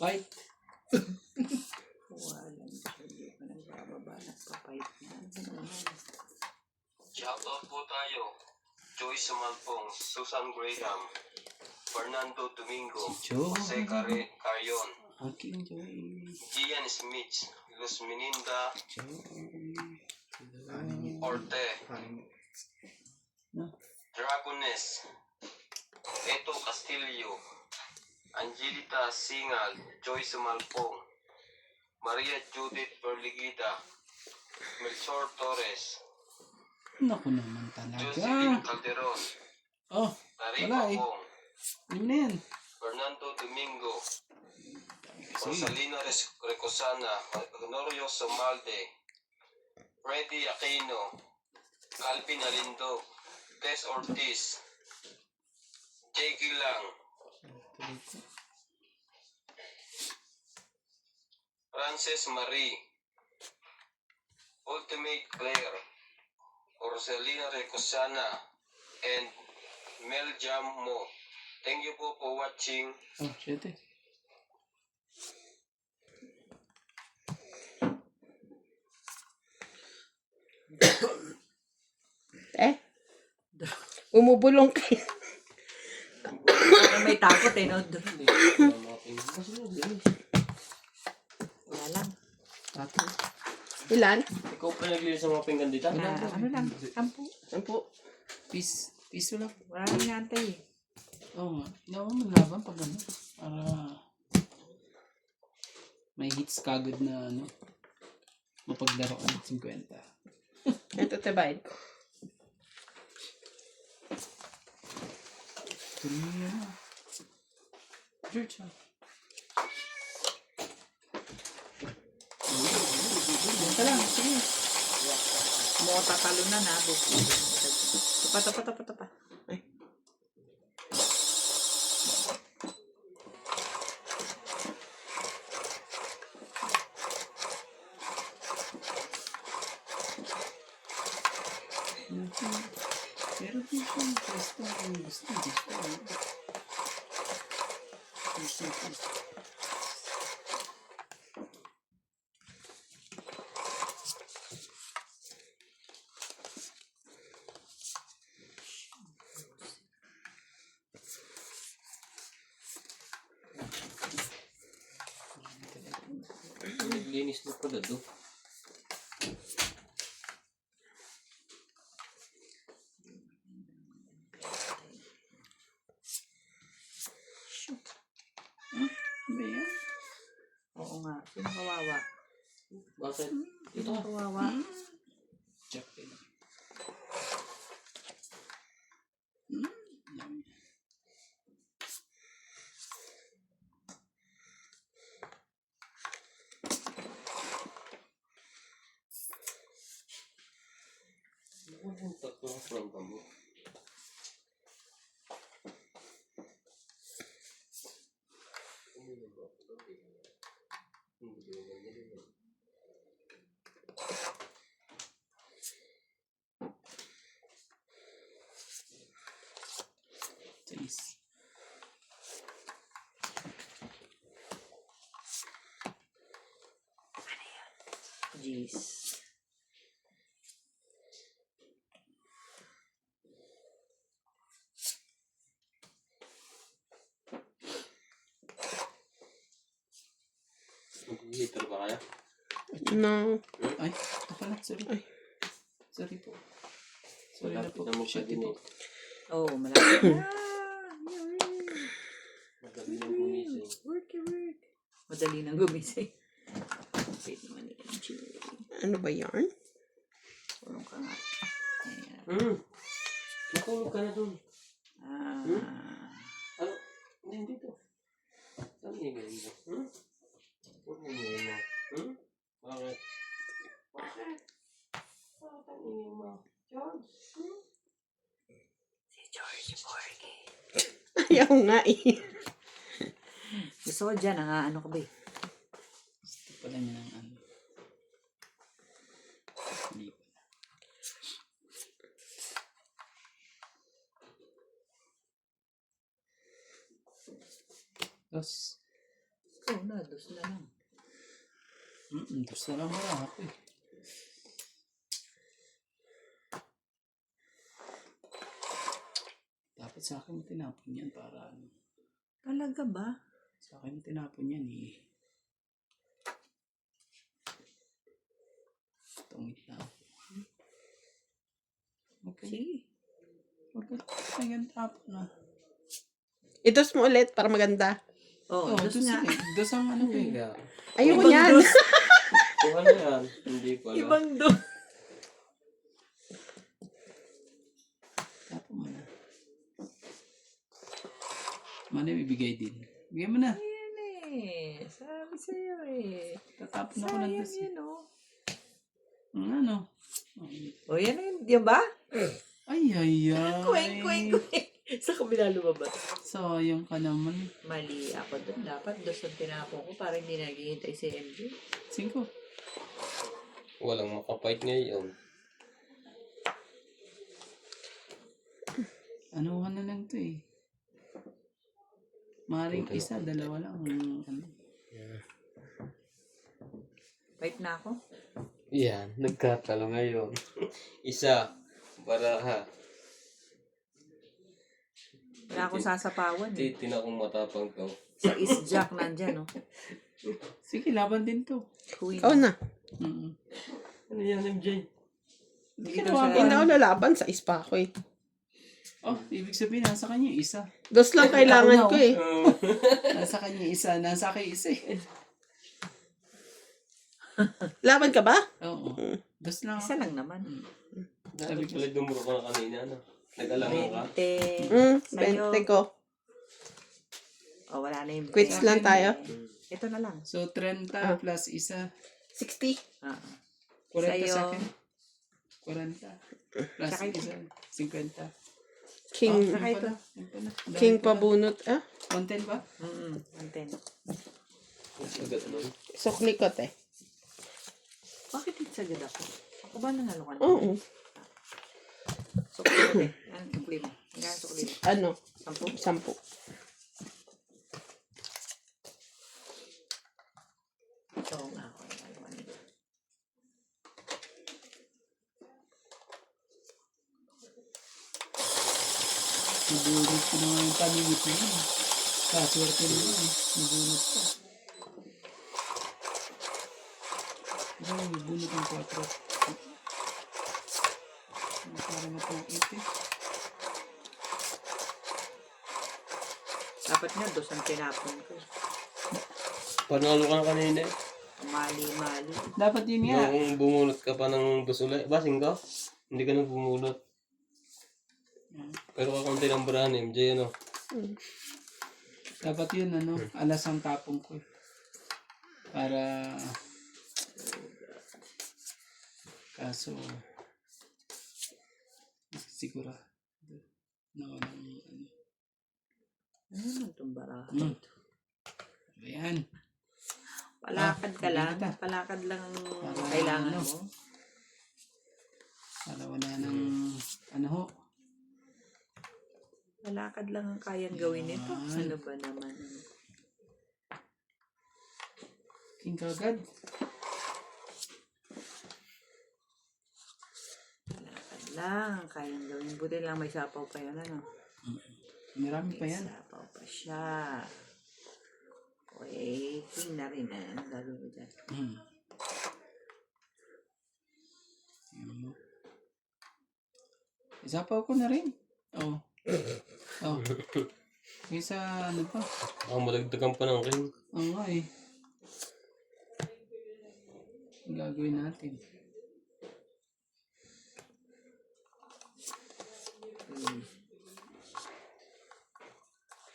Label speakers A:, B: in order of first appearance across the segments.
A: Fight.
B: Walang hindi pa nagbababa. Nagpa-fight na.
C: Shoutout po tayo. Joyce Malpong, Susan Graham, Fernando Domingo, Jose Carrion,
A: Aking Joy.
C: Ian Smith, Luz Meninda, Orte, Dragones, Eto Castillo, Angelita Singal, Joyce Malpong, Maria Judith Perligida, Melchor Torres,
A: Naku naman talaga.
C: Josephine Calderon,
A: Oh, wala
C: Tarifa
A: eh.
C: Pong,
A: Ano na yan?
C: Fernando Domingo,
A: Kasi,
C: Rosalina Recosana, Honorio Somalde, Freddy Aquino, Alvin Alindo, Tess Ortiz, Jake Lang, Frances Marie, Ultimate Claire, Rosalina Recosana, and Mel Jammo. Thank you po for watching.
A: oh, shit eh.
B: Umubulong kayo. May takot eh, no? Wala lang. Ilan?
C: Ikaw pa naglilis sa mga pinggan dito?
B: Ano lang? 10.
A: Piso lang.
B: Wala lang inaantay eh.
A: Oo nga. Hindi ako maglaban pag ano. Para may hits kagad na ano. Mapaglaro ka ng 50.
B: Ito tabayin ko.
A: Tuloy yan ah. George ah.
B: Ito lang, sige. Mga tatalo na na. Tapa. Ay.
A: Pero dito, gusto.
C: Naglinis na pala do.
A: Ano yan?
B: Oo nga. Sino kawawa?
C: Bakit?
B: Sino kawawa?
A: Check din.
C: Ano yung tatlong program mo?
A: Taste.
B: Jeez.
C: Mag-heater ba kaya?
B: No.
A: Ay, ito pala. Sorry.
B: Ay.
A: Sorry po. Sorry na po.
C: Malapit na mo siya
A: Shit
C: din
A: po.
C: eh.
B: Oo, malapit na.
C: Madali lang gumising.
B: Work. Madali nang gumising. Wait naman yan, Jerry. Ano ba yarn? Tulong ka nga. Ayan.
C: Matulog ka na dun.
B: Ah.
C: Ano? Hindi dito. Saan ingay mo? Huwag mo ingay mo. Bakit? Bakit? Bakit ang ingay mo? George?
B: Si George Borge. Ayaw nga eh. Gusto ko dyan, ano ka ba eh?
A: Gusto pala niya ng ano. Hindi pala. Tapos,
B: Ikaw na, dos na lang.
A: Tapos na lang wala ako eh. Dapat sa akin tinapon yan para ano.
B: Talaga ba?
A: Sa akin tinapon yan eh. Tungit na ako. Okay.
B: Sige.
A: Ayan, tapon na.
D: Itos mo ulit para maganda.
B: Oh, dos nga.
A: Dos ang ano eh.
C: Kaya,
D: Ayoko
B: Ibang
D: yan.
B: dos.
C: kung ano yan, hindi ko alam.
B: Ibang dos.
A: Tapon mo na. Mana ibigay din. Bigay mo na.
B: Ayan eh. Sabi sa'yo eh.
A: Tatapon ako ng dos.
B: Sayang yun oh.
A: Ano?
B: O yan yun. Di ba?
A: Ay, ay, ay.
B: Kuweng, kuweng, kuweng. Sa kabila lumabas.
A: Sayang ka naman.
B: Mali ako doon. Dapat dos ang tinapon ko para hindi naghihintay si MJ.
A: 5.
C: Walang makapait ngayon.
A: Ano na lang to eh. Maring isa, dalawa lang. Ano.
B: Wait na ako.
C: Yan, nagkatalo ngayon. Isa, baraha.
B: Wala akong sasapawan eh.
C: Titin akong matapang to.
B: Sa is-jack nandyan oh.
A: Sige, laban din to.
B: Queen.
D: Oo na.
A: Mm-mm.
C: Ano yan, MJ?
A: Hindi
B: Dito
A: ka
B: siya.
D: Hindi
A: nawaban.
D: ako lalaban sa ispa ko eh.
A: Oh, ibig sabihin, nasa kanya yung isa.
D: Dos lang kailangan ko eh.
A: Nasa kanya yung isa, nasa akin isa eh.
D: Laban ka ba?
A: Oo. Dos lang
B: Isa
A: ako.
B: lang naman.
C: Dapat pala dumuro ka na kanina, no? Nag-alangan ka?
B: 20. Sa'yo.
D: 20 ko.
B: Oh, wala na yung
D: Quits lang tayo.
B: Ito na lang.
A: So, 30 plus isa.
D: 60.
B: Ah.
A: 40
B: Sa'yo.
A: sa akin. 40. Plus
B: Tsaka ito.
A: isa. 50.
D: King,
B: Saka ito.
A: Yun pala. Dami
D: king
A: pala.
D: pabunot. Ah,
A: 110 ba?
B: 110.
C: Agad ano?
D: suklikot eh.
B: Bakit hitsagad ako? Ako ba nanalo ka na?
D: Oo.
B: Sukli ko eh. Ano sukli mo? Hanggang sukli mo?
D: Ano?
B: 10?
D: 10.
B: Ito nga ako.
A: Nabunot ko na nga yung pamimit na yun. Kaswerte na yun. Nabunot ko. Ay, nabunot ng 4. Para na pang 8 eh.
B: Dapat nga, dos ang tinapon ko.
C: Panalo ka na kanina eh.
B: Mali-mali.
A: Dapat yun nga.
C: Kung bumunot ka pa ng dos ulit. Basing ka? Hindi ka nang bumunot. Pero kakunti ng barahan, MJ, ano?
A: Dapat yun, ano, alas ang tapong ko eh. Para, kaso, siguro, na walang, ano.
B: Ano naman itong baraha?
A: Ayan.
B: Palakad ka lang.
A: kita.
B: Palakad lang ang
A: Para
B: kailangan
A: ano?
B: mo.
A: Para wala nang, ano ho.
B: Palakad lang ang kayang gawin nito.
A: Yan.
B: Ano ba naman?
A: King kagad.
B: Palakad lang ang kayang gawin. Buti lang may sapaw pa yan. Ano?
A: Marami pa
B: May
A: yan.
B: sapaw pa siya. Okay. King na rin. Ang gagawin ko dyan.
A: Ayan mo. Isapaw ko na rin. Oh. Oh. Kaysa ano pa?
C: Ang malagdagan pa ng ring.
A: Oo nga eh. Ang gagawin natin.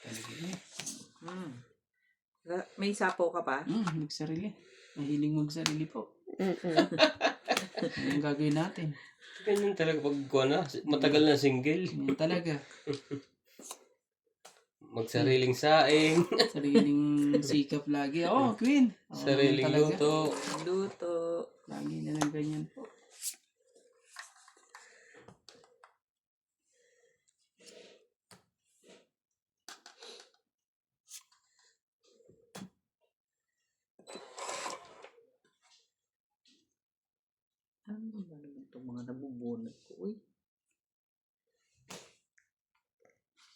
A: Talaga eh.
B: May sapaw ka pa?
A: Magsarili. Mahiling magsarili po.
D: Mm-mm.
A: Ang gagawin natin.
C: Ganyan talaga pag kuha na. Matagal na single.
A: Yan talaga.
C: Magsariling saing.
A: Sariling sikap lagi. Oh, Queen. Oh,
C: Sariling
A: talaga.
C: luto.
B: Luto.
A: Lagi na lang ganyan po.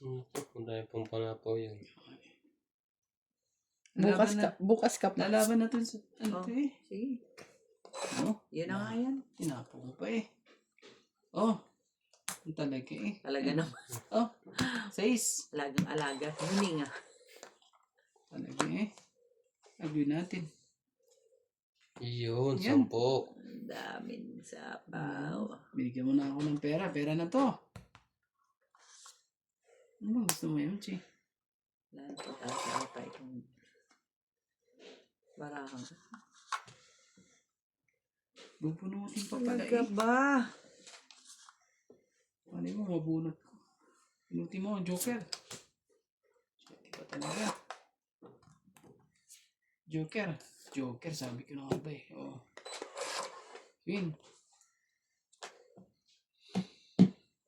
C: Ang dami pong panapaw yun.
D: Bukas ka pa.
A: Lalaban na to sa, ano
B: Oh.
A: to eh.
B: Sige.
A: Oh,
B: Yun na nga yan.
A: tinapo ko pa eh. Oh, ang talaga eh.
B: Talaga naman.
A: Oh, 6.
B: Alagang alaga. Hindi nga.
A: Talaga eh. Agyo natin.
C: Yun,
A: Yan.
C: 10.
B: Ang daming sapaw.
A: Binigyan mo na ako ng pera. Pera na to. Ano ba gusto mo yun, Chi?
B: Wala na pagkakasama pa itong barakang.
A: Bubunutin pa pala
B: Talaga
A: eh.
B: ba?
A: Ano mo, mabunot ko. Pinuti mo, Joker. Shit, iba talaga. Joker. Joker, sabi ko na nga ba eh. Oh. Win.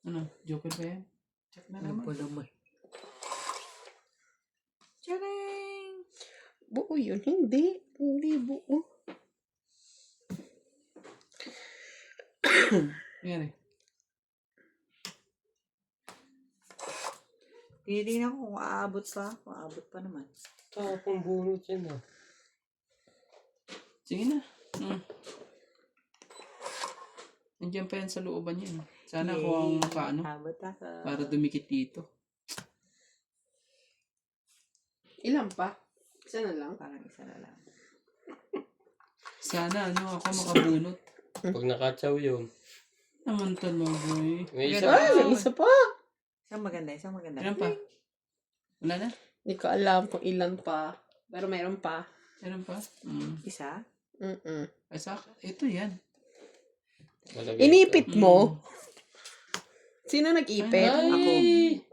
A: Ano, Joker ba yan? Check na
B: Ano
A: naman.
B: pa naman? Tcharing!
D: Buo yun. Hindi. Hindi buo.
A: Yan eh.
B: Tinitingnan ko kung aabot pa. Kung aabot pa naman.
C: Tapong bunot yan ah.
A: Sige na. Nandiyan pa yan sa looban yan. Sana
B: Yay.
A: kung ang makaano.
B: Abot ako.
A: Para dumikit dito.
D: Ilan pa? Isa na lang.
B: Parang isa na lang.
A: Sana ano ako makabunot.
C: Pag nakatsaw yun.
A: Naman talaga eh.
C: May
B: Ganun.
C: isa.
D: Ay, may isa pa.
B: Isang maganda, isang maganda.
A: Ilan pa? Wala na?
D: Hindi ko alam kung ilan pa. Pero meron pa.
A: Meron pa?
B: Isa?
A: Ay, ito yan.
C: Malagay
D: Inipit
A: Mm.
D: mo. Sino nag-ipit?
B: Ako.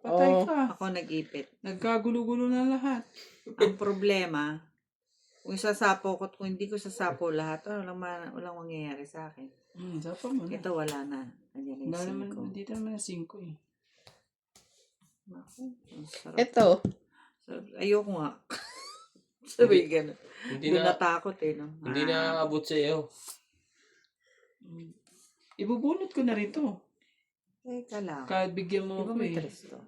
A: Patay
D: Oh.
A: ka.
B: Ako nag-ipit.
A: Nagkagulo-gulo na lahat.
B: Ang problema, kung sasapo ko at kung hindi ko sasapo lahat, walang mangyayari sa akin.
A: Sapa mo na.
B: Ito wala na. Nandiyan
A: Wala
B: yung
A: naman,
B: 5.
A: dito naman na 5 eh.
B: Naku, ang sarap.
D: Ito.
B: Ayoko nga. Sabi gano'n.
C: Hindi
B: Doon
C: na,
B: natakot eh. No?
C: hindi na abot sa iyo.
A: Ibubunot ko na rin to.
B: Teka lang.
A: Kahit bigyan mo
B: Di ba
A: ako
B: may
A: eh.
B: 3 to?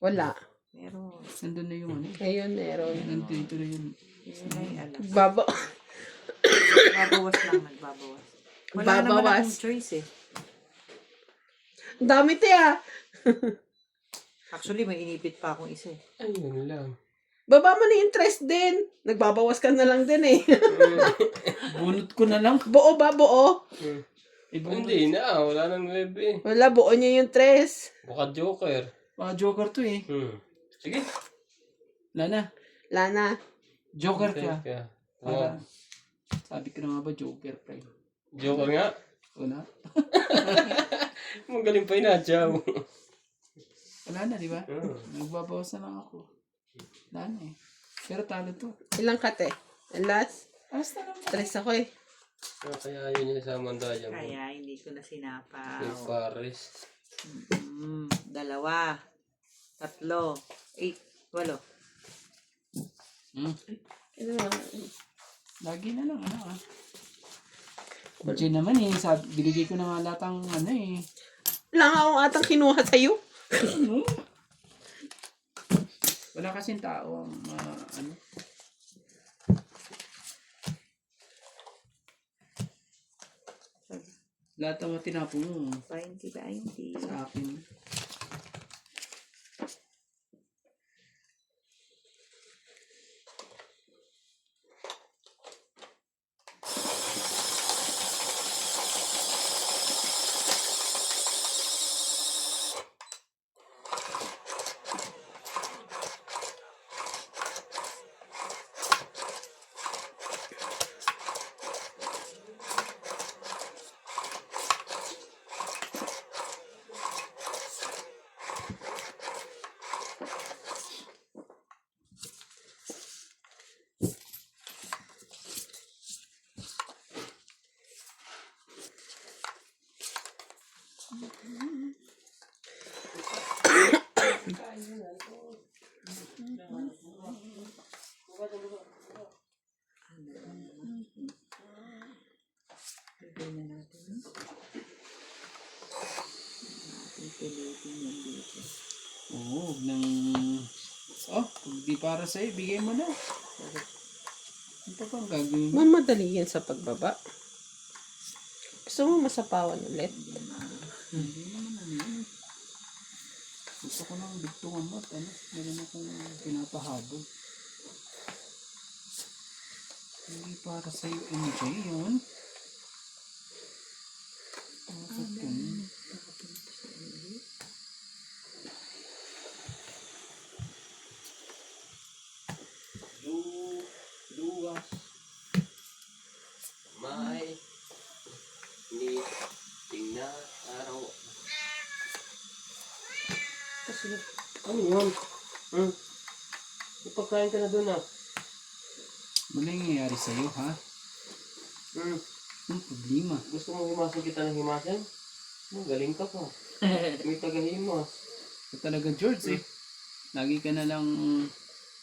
D: Wala.
B: Meron.
A: Nandun na yung ano.
D: Ngayon meron.
A: Nandito na yun.
B: Yun na yung alam.
D: Baba.
B: Nagbabawas lang, nagbabawas. Wala naman
D: Babawas.
B: akong choice eh.
D: Ang dami te ah.
B: Actually, may inipit pa akong isa eh.
C: Ayun lang.
D: Baba mo na interest din. Nagbabawas ka na lang din eh.
A: Bunot ko na lang.
D: Buo ba? Buo?
A: Ibunot.
C: Hindi na, wala nang 9.
D: Wala, buo niya yung tres.
C: Baka Joker.
A: Mga Joker to eh.
C: Sige.
A: Wala na.
D: Lana.
A: Joker ka.
C: Teka.
A: Para, sabi ko na nga ba Joker pa eh.
C: Joker nga.
A: Wala.
C: Magaling pa inatsaw.
A: Wala na, di ba? Nagbabawas na lang ako. Wala na eh. Pero talo to.
D: Ilang ka te? Ang last?
A: Ayos na lang.
D: Tres ako eh.
C: Kaya yun yung sa Mandaya mo.
B: Kaya hindi ko na
C: Kay
B: sinapaw.
C: Paris.
B: 2, 3, 8, 8.
D: Ano na?
A: Lagi na lang, ano ah. Kasi naman eh, binigay ko na nga lahat ang ano eh.
D: Wala nga akong atang kinuha sa'yo.
A: Ano? Wala kasing tao ang ano. Lahat ng mga tinapo mo
B: 20.
A: sa akin. Hindi para sa'yo, bigay mo na. Ano pa bang gagawin mo?
D: Mamadali yan sa pagbaba. Gusto mo masapawan ulit?
A: Hindi naman ano yun. Gusto ko nang bigtungan mo at ano, meron akong pinapahabol. Hindi para sa'yo, MJ, yun. Bakit ganun?
C: Luwas. May. Tingna. Araw. Kasi, ano yun? Ipagkain ka na dun ah.
A: Ano nangyayari sa'yo, ha? Ang problema.
C: Gusto mo himasin kita ng himasin? Galing ka pa. May tagahimas.
A: Ito talaga, George, eh. Lagi ka na lang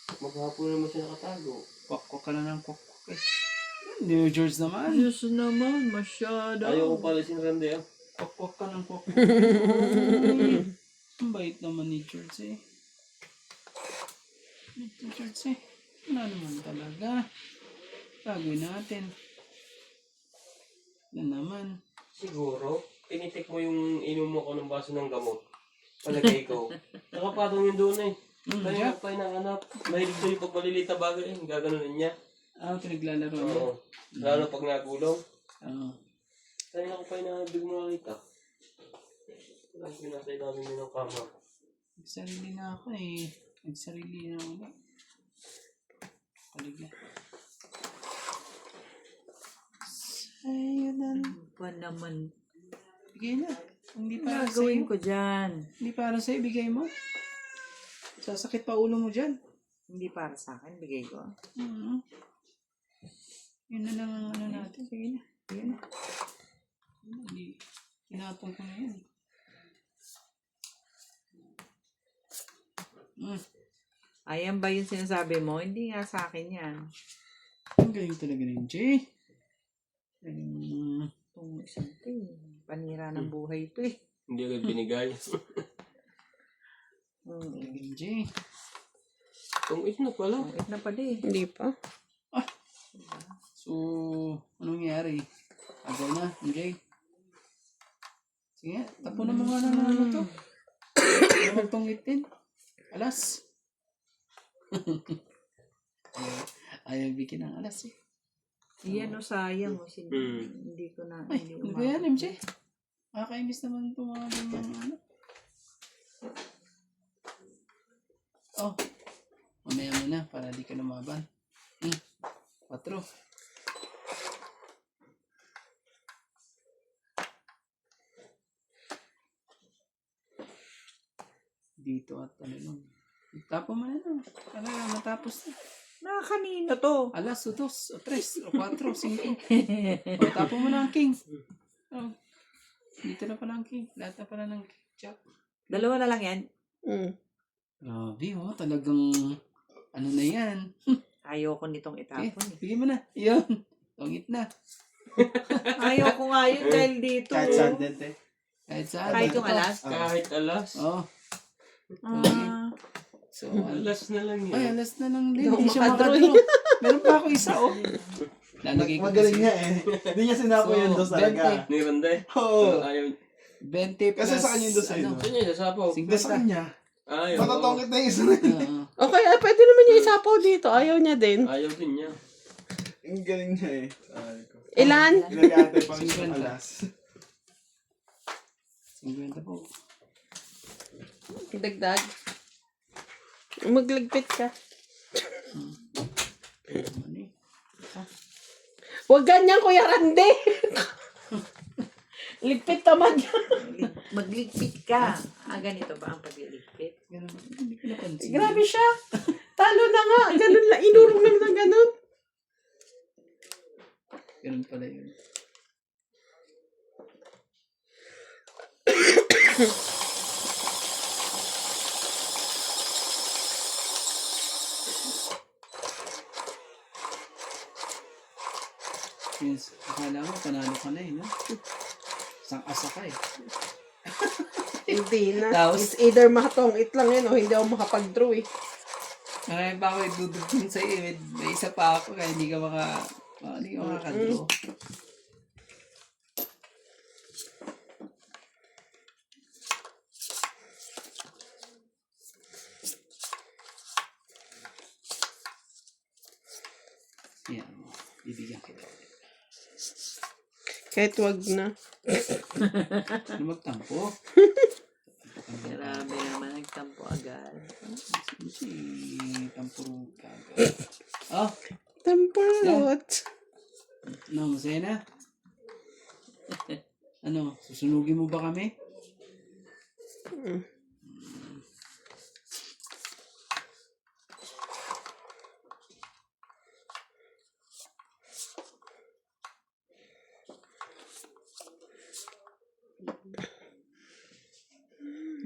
C: Maghapon naman siya nakatago.
A: kwak-kwak ka na ng kwak-kwak, eh. Hindi mo, George naman.
B: Diyos naman, masyado.
C: Ayaw ko palisin Randy ah.
A: Kwak-kwak ka ng kwak-kwak. Ang bait naman ni George, eh. Ito, George, eh. Wala naman talaga. Gagawin natin. Yan naman.
C: Siguro, tinitik mo yung inom mo ko ng baso ng gamot. Palagay ko. Nakapatong yun doon eh. Kaya
A: Jack.
C: pa ng anak. Mahilig siya yung pagbalilita bagay. Gaganunin niya.
A: Pinaglalaro niya.
C: Oo. Lalo pag nagulong.
A: Oo.
C: Kaya ako pa yung nabig mo nakita. Lagi pinasay namin yun ng kama.
A: Nagsarili na ako, eh. Nagsarili na ako. Talaga. Sa'yo na.
B: Pa naman.
A: Bigay na. Hindi para
B: Gagawin
A: sa'yo.
B: ko dyan.
A: Hindi para sa'yo. Bigay mo. Sasakit pa ulo mo dyan.
B: Hindi para sa akin, bigay ko.
A: Yun na lang ang ano natin. Sige na. Sige na. Hindi. Tinapon ko na yun.
B: Ayan ba yung sinasabi mo? Hindi nga sa akin yan.
A: Ang galing talaga ni Jay.
B: Itong isang ito eh. Panira ng buhay ito eh.
C: Hindi agad binigay.
A: Galing Jay.
C: Itong it na pala.
B: Ito na pala eh.
D: Hindi pa.
A: So, anong nangyari? Agaw na, Jay. Sige, tapo na mga ano to. Ano magtungitin? Alas. Ayaw bikin ng alas eh.
B: Iyan o sayang o. Hindi ko na.
A: Ay, ano ba yan, MJ? Makakainis naman itong mga ganyan ano. Oh, mamaya mo na para di ka lumaban. 4. Dito at ano nun. Tapo mo na nun. Para matapos na.
B: Kanino to?
A: Alas, 2, 3, 4, 5. O, tapo mo na ang king. Oh. Dito na pala ang king. Lahat na pala ng jack.
B: Dalawa na lang yan.
A: Grabe, oh. Talagang, ano na yan.
B: Ayoko nitong
A: Okay,
B: itapon eh.
A: bigyan mo na. Yun. Tungit na.
B: Ayoko nga yun dahil dito.
E: Kahit saan din, te.
A: Kahit saan.
B: Kahit yung alas.
C: Kahit alas.
A: Oh. So,
C: Alas na lang
A: ay,
C: yun.
A: alas na lang din.
D: Hindi
A: Hindi
D: ako
A: siya
D: makadraw.
A: makadraw. Meron pa ako isa, oh. Lalagay ko
E: Magaling
A: kasi.
E: nga eh. Hindi niya sinapo
A: So,
E: yung dos talaga.
C: 20. Ni Randy.
E: Oo.
C: Ayaw.
A: 20 plus.
E: Kasi sa kanya yung dos eh, no?
C: Saan niya sasapaw?
E: Hindi sa kanya.
C: Ayaw.
E: Matatongkit na yung isa na yun.
D: Okay, pwede naman niya isapaw dito. Ayaw niya din.
C: Ayaw din niya.
E: Ang galing niya eh. Ay, ko.
D: Ilan?
E: Ginagate pa rin
A: 50.
E: sa alas.
A: 50 po.
D: Dagdag. Maglagpit ka.
A: Ano eh.
D: Huwag ganyan, Kuya Randy. Ligpit naman yan.
B: Magligpit ka. Ganito ba ang pagliligpit?
A: Ganun. Hindi ko napansin.
D: Grabe siya. Talo na nga. Ganun lang. Inurong lang ng ganun.
A: Ganun pala yun. Yes, akala ko panalo ka na eh, no? Isang asa ka eh.
D: Hindi na.
A: Tapos?
D: It's either makatongit lang yun o hindi ako makapag-draw eh.
A: Marami pa ako idudugtong sa'yo eh. May isa pa ako kaya hindi ka makakadraw. Yan. Bibigyan kita.
D: Kahit wag na.
A: Ano magtampo?
B: Grabe naman, nagtampo agad.
A: Si tampuro ka. Oh,
D: Tampurot.
A: ano, masaya na? Ano, susunugin mo ba kami?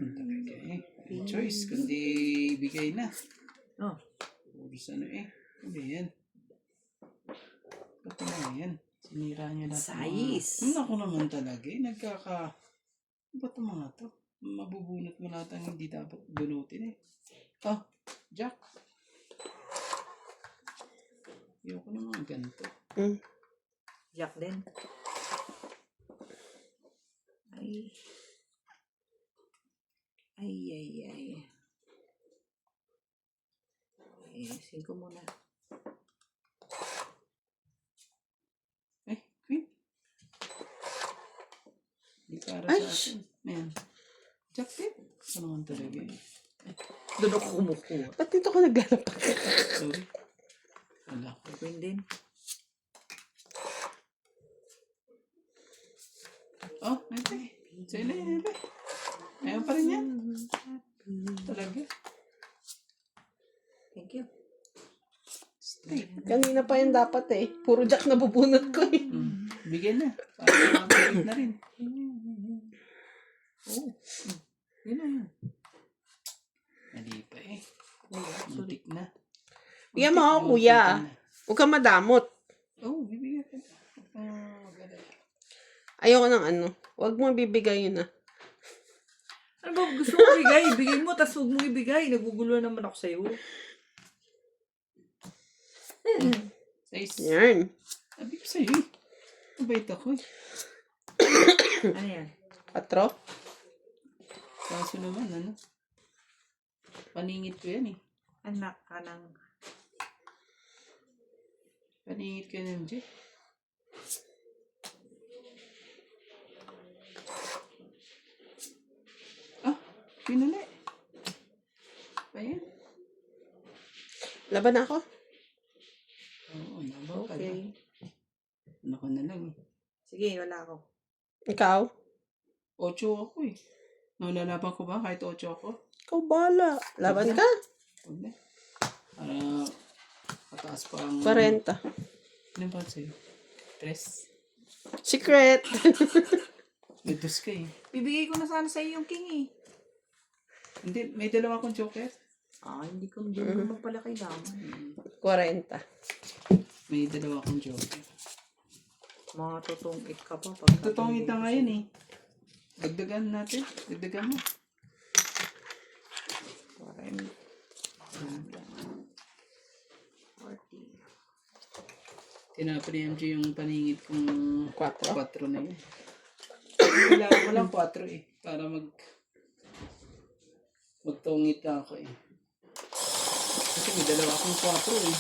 A: Talaga eh. May choice, kundi bigay na.
B: Oh,
A: Puros ano eh. Ano yan? Ba't na yan? Sinira niya lahat.
B: Sais.
A: Ako naman talaga eh. Ba't ang mga to? Mabubunot mo lahat ang hindi dapat bunutin eh. Oh, Jack. Ayoko na mga ganito.
B: Jack din. Ay. Ay. Ayusin ko muna.
A: Eh, Queen. Hindi para
D: Ay!
A: sa akin. Ayan. Jack din. Ano naman talaga eh.
B: Doon ako kumukuha.
D: Ba't dito ka naglalapak?
A: Sorry. Wala ko.
B: Queen din.
A: Oh, ito eh. Sa'yo na yan, ito. Ayaw pa rin yan. Talaga.
B: Thank you.
A: Stay.
D: Kanina pa yan dapat eh. Puro jack na bubunot ko eh.
A: Bigyan na. Para mabalik na rin.
B: Oh. Yun na yun.
A: Mali pa eh.
B: Sorry.
A: Muntik na.
D: Bigyan mo ako, kuya. Huwag kang madamot.
A: Oh, bibigyan ka na. Maganda.
D: Ayoko ng ano. Huwag mo bibigay yun ah.
B: Ano ba gusto mo ibigay? Ibigay mo, tas huwag mo ibigay. Nagugulo naman ako sa'yo.
A: Size.
D: Yan.
A: Sabi ko sa'yo eh. Mabait ako eh.
B: Ano yan?
D: 4.
A: Kaso naman, ano? Paningit ko yan eh.
B: Anak ka ng...
A: Paningit ko yan, MJ. Ah, pinuli. Ayan.
D: Laban ako.
A: Oo, nabaw ka
B: Okay.
A: na. Ano ka na lang eh.
B: Sige, wala ako.
D: Ikaw?
A: 8 ako eh. Nalalaban ko ba kahit 8 ako?
D: Ikaw bala. Laban ka?
A: Huwag na. Para pataas pa ang...
D: 40.
A: Ano ba sa'yo? 3.
D: Secret.
A: May 2 ka eh.
B: Bibigay ko na sana sa'yo yung king eh.
A: Hindi, may 2 akong joker.
B: Hindi ko naman pala kailangan.
D: 40.
A: May 2 akong joker.
B: Mga tutungkit ka pa. Pag
A: Totong ita ngayon eh. Dagdagan natin. Dagdagan mo.
B: 40.
A: Tinapa ni MJ yung paningit kong
D: 4.
A: 4 na yun. Walang 4 eh. Para magtungit na ako eh. Kasi may 2 akong 4 eh.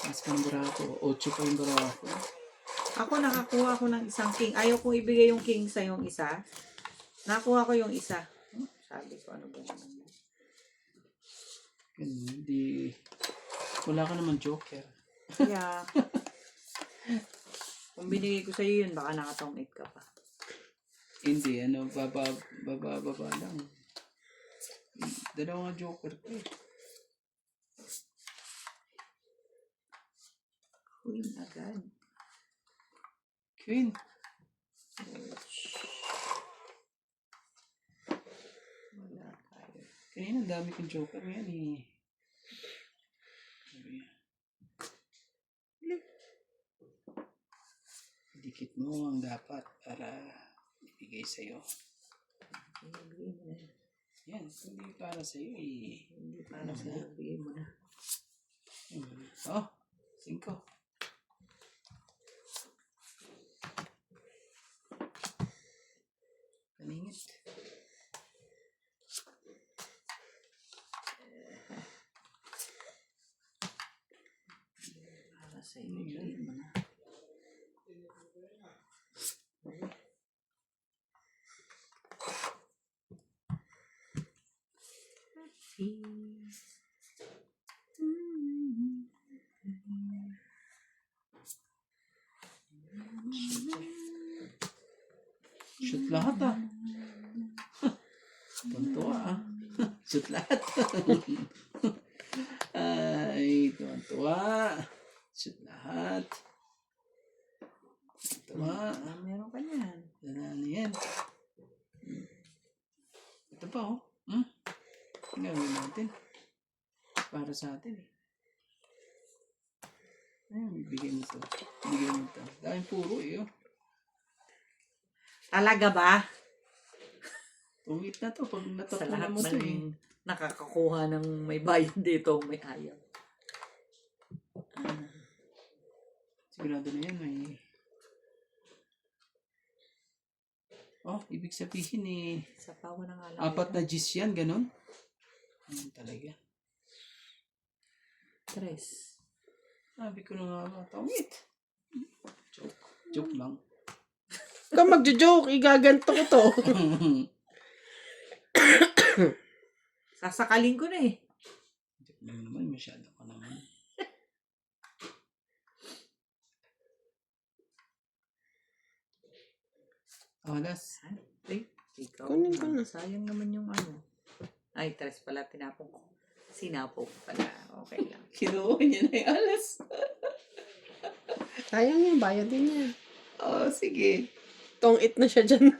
A: Mas pang barako. 8 pa yung barako.
B: Ako nakakuha ako ng isang king. Ayaw kong ibigay yung king sa yung isa. Nakuha ko yung isa. Sabi ko, ano ba naman yan?
A: Hindi. Wala ka naman joker.
B: Kaya, kung binigay ko sa'yo yun, baka nakatongit ka pa.
A: Hindi, ano, baba lang. 2 nga joker ko eh.
B: Queen agad.
A: Queen.
B: Wala tayo.
A: Kanina, ang dami kong joker ngayon eh. Sabi niya. Dikit mo ang dapat para ibigay sa'yo.
B: Bigay mo na.
A: Yan, hindi para sa'yo eh.
B: Hindi para sa'yo. Bigay mo na.
A: Oh, 5. Paningit.
B: Para sa'yo. Bigay mo na.
A: Shoot lahat ah. Tuwan-tuwa ah. Shoot lahat. Ay, tuwan-tuwa. Shoot lahat. Tuwa.
B: Meron ka niyan.
A: Ano yan? Ito pa oh. Gawin natin. Para sa atin eh. Ay, bibigay mo to. Bibigay mo to. Dahil puro eh oh.
B: Talaga ba?
A: Tumit na to pag
B: Sa
A: natutunan
B: lahat
A: mo to eh.
B: ng nakakakuha ng may bayad dito, may ayaw.
A: Sigurado na yan may... Oh, ibig sabihin eh.
B: Sa pawa ng alam.
A: 4 na G's yan, ganun? Ayun talaga.
B: 3.
A: Sabi ko na nga ba, tumit. Joke lang.
D: Huwag ka magjo-joke, igaganto ko to.
B: Sasakalin ko na eh.
A: Joke lang naman, masyado ka naman. Alas.
B: Ay, ikaw.
D: Kunin ko na.
B: Sayang naman yung ano. Ay, 3 pala, tinapong ko. Sinapong ko pala. Okay lang.
A: Kinuha niya na yung alas.
D: Sayang yan, bayad din yan.
A: Oh, sige.
D: Tong-it na siya dyan.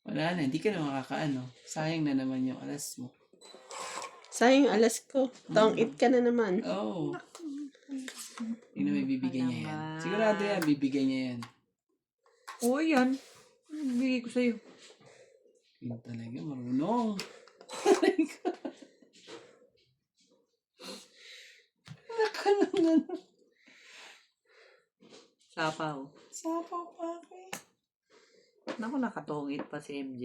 A: Wala na, hindi ka na makakaano. Sayang na naman yung alas mo.
D: Sayang yung alas ko. Tong-it ka na naman.
A: Oh. Hindi na may bibigay niya yan.
B: Naman.
A: Sigurado yan, bibigay niya yan.
B: Oo, yan. Bigay ko sa'yo.
A: Yun talaga, marunong. Nakalangan.
B: Sapaw.
A: Sapaw pa ako eh.
B: Naku, nakatungit pa si MJ.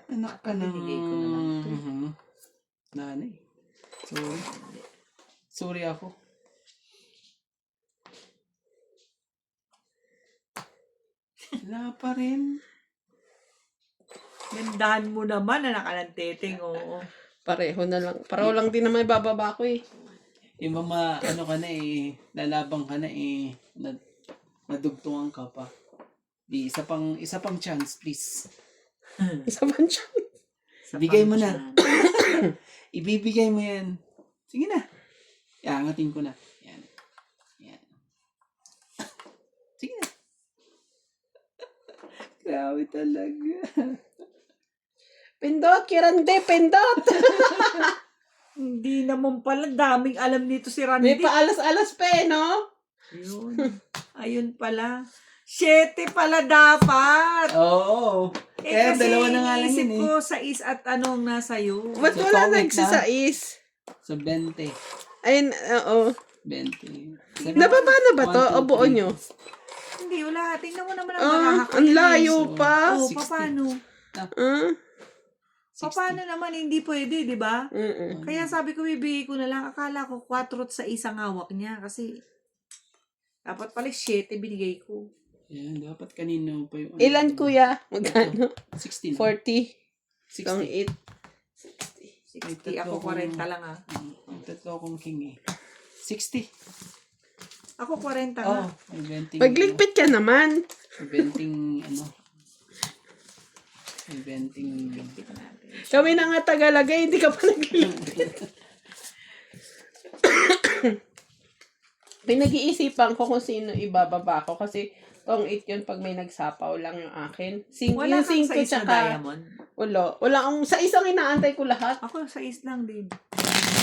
A: Anak ka ng...
B: Binigay ko na lang ito.
A: Nanay. Sorry. Sorry ako. Wala pa rin.
B: Gandahan mo naman na nakalanteteng, oo.
D: Pareho na lang. Pareho lang din naman bababa ko eh.
A: Yung mama, ano ka na eh, lalabang ka na eh, nadugtungan ka pa. Di, isa pang chance, please.
D: Isa man siya.
A: Bigay mo na. Ibibigay mo yan. Sige na. Iangatin ko na. Yan. Yan. Sige na. Grabe talaga.
D: Pindot, kirande, pindot.
B: Hindi naman pala, daming alam nito si Randy.
D: May paalas-alas pa eh, no?
B: Ayun. Ayun pala. 7 pala dapat.
A: Oo. Kaya
B: Kasi
A: dalawa na nga lang
B: iniisip
A: yun eh.
B: ko sa is at anong nasa'yo.
D: Ba't
A: So,
D: wala
A: tongit
D: nagsisais?
A: Sa 20.
D: Ayun, oo.
A: 20.
D: Nababa na ba to?
A: 1, 2,
D: O buo
A: 3.
D: nyo?
B: Hindi, wala. Tingnan mo naman ang
D: Ah,
B: marahak.
D: ang layo
A: So,
D: pa.
B: Oh,
A: 60.
B: paano?
D: Ah,
A: 60.
B: Paano naman hindi pwede, di ba?
D: mm-mm.
B: Kaya sabi ko, bibigay ko na lang. Akala ko 4 sa isang hawak niya. Kasi, dapat pala 7 binigay ko.
A: Yan, dapat kanino pa yung...
D: Ilan kuya? Magkano?
A: 16.
D: 40.
A: 60.
D: Tong 8.
B: 60. Ako 40 lang ah.
A: Ang tatlo akong king eh. 60.
B: Ako 40
A: Oh,
B: nga.
A: may 20.
D: Magligpit ka naman.
A: May 20, ano. May 20.
B: Tingnan natin.
D: Kami na nga tagalagay, hindi ka pa nagligpit. Pinag-iisipan ko kung sino ibababa ko kasi tong 8 yun pag may nagsapaw lang yung akin.
B: Wala
D: Yung
B: kang
D: 5
B: size na
D: tsaka
B: diamond.
D: wala akong sa isang inaantay ko lahat.
B: Ako sa is lang din.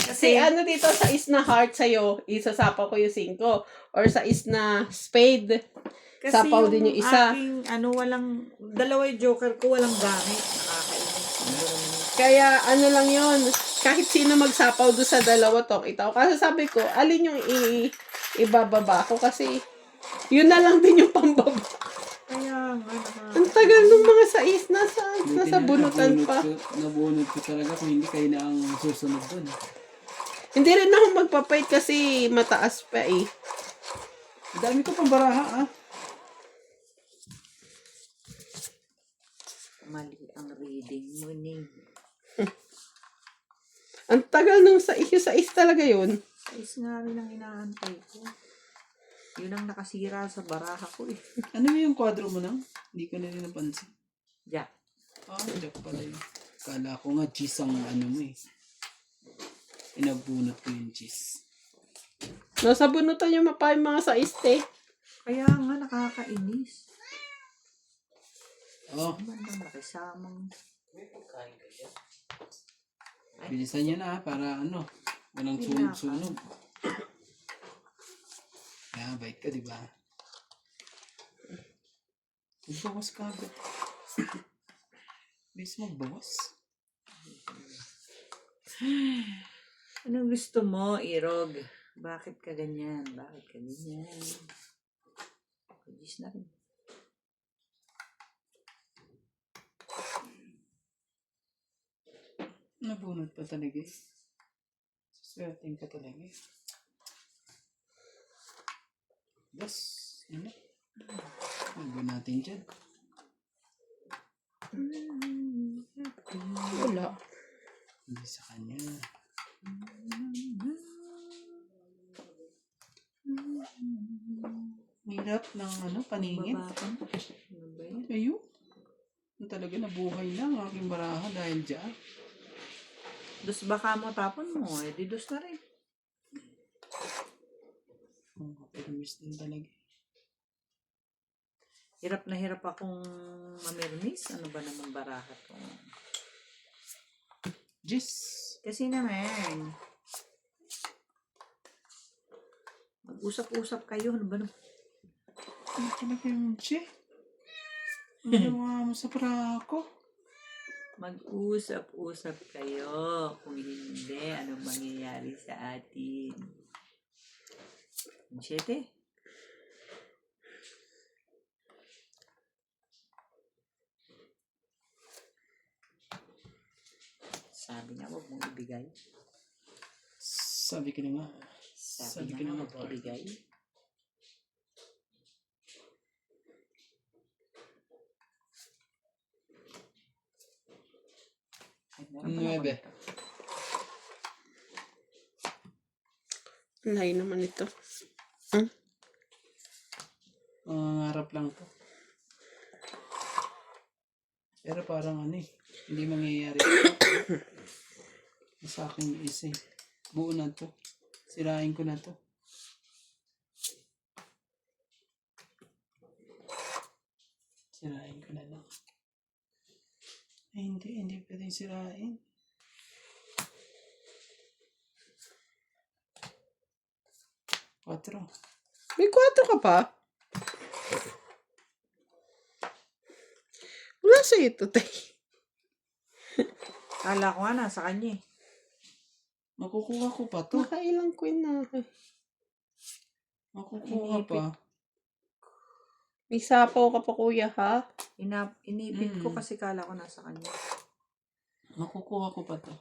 D: Kasi ano dito sa is na heart sa'yo, isasapaw ko yung 5. Or sa is na spade,
B: Kasi
D: sapaw din yung isa.
B: aking, dalawa yung joker ko, walang gamit. Nakakainis.
D: Kaya ano lang yun, kahit sino magsapaw doon sa dalawa tong itaw. Kasi sabi ko, alin yung ibababa ko kasi yun na lang din yung pambaba.
B: Kaya nga,
D: Ang tagal nung mga sais, nasa
A: Buti na
D: bunutan pa.
A: Nabunot ko talaga kung hindi kayo na ang susunod dun.
D: Hindi rin ako magpapait kasi mataas pa eh.
A: Ang dami ko pang baraha, ah.
B: mali ang reading mo, Ning.
D: Ang tagal nung sais talaga yun.
B: Size nga rin ang inaantay ko. Yun ang nakasira sa baraha ko eh.
A: Ano yung kwadro mo nang? Hindi ko na rin napansin.
B: Jack.
A: Ah, jack pala yun. Kala ko nga cheese ang ano mo eh. Inabunot ko yung cheese.
D: Nasa bunutan yung mapa yung mga sais eh.
B: Kaya nga, nakakainis.
A: Oh,
B: Bandang nakisamang.
A: bilisan nyo na para ano. Walang sunog-sunog. Kaya bait ka, di ba? Magbawas ka agad. Bis magbawas.
B: Anong gusto mo, Irog? Bakit ka ganyan? Bakit ka ganyan? Pagis na rin.
A: Nabunot pa talaga eh. Swerting ka talaga eh. Das, yun na. Nagawin natin dyan.
D: Wala.
A: Hindi sa kanya. Hirap ng ano, paningin.
B: Baba ka. Ano ba yan?
A: Ayun. Talaga nabuhay na ang aking baraha dahil dyan.
B: Dus baka mo tapon mo, eh di dus na rin.
A: Permis din talaga.
B: Hirap na hirap akong mamirmis. Ano ba naman baraha to?
A: Jis.
B: Kasi naman, mag-usap-usap kayo. Ano ba naman?
A: Ano talaga yung che? Ano mga mo sa baraha ko?
B: Mag-usap-usap kayo. Kung hindi, anong mangyayari sa atin? 7. Sabi nga, huwag mong ibigay.
A: Sabi ko na nga.
B: Sabi nga, huwag mong ibigay. Ay, meron pala
A: 9.
B: ako nito.
D: Layo naman ito.
A: Mangangarap lang to. Pero parang ano eh. Hindi mangyayari. Sa akin is eh. Buo na to. Sirain ko na to. Sirain ko na lang. Ay, hindi pwedeng sirain. Quatro.
D: May 4 ka pa? Wala sa ito, tay.
B: Kala ko nga nasa kanya eh.
A: Makukuha ko pa to.
D: Nakailang queen na ako.
A: Makukuha pa.
D: May sapaw ka pa, kuya, ha?
B: Inipit ko kasi kala ko nasa kanya.
A: Makukuha ko pa to.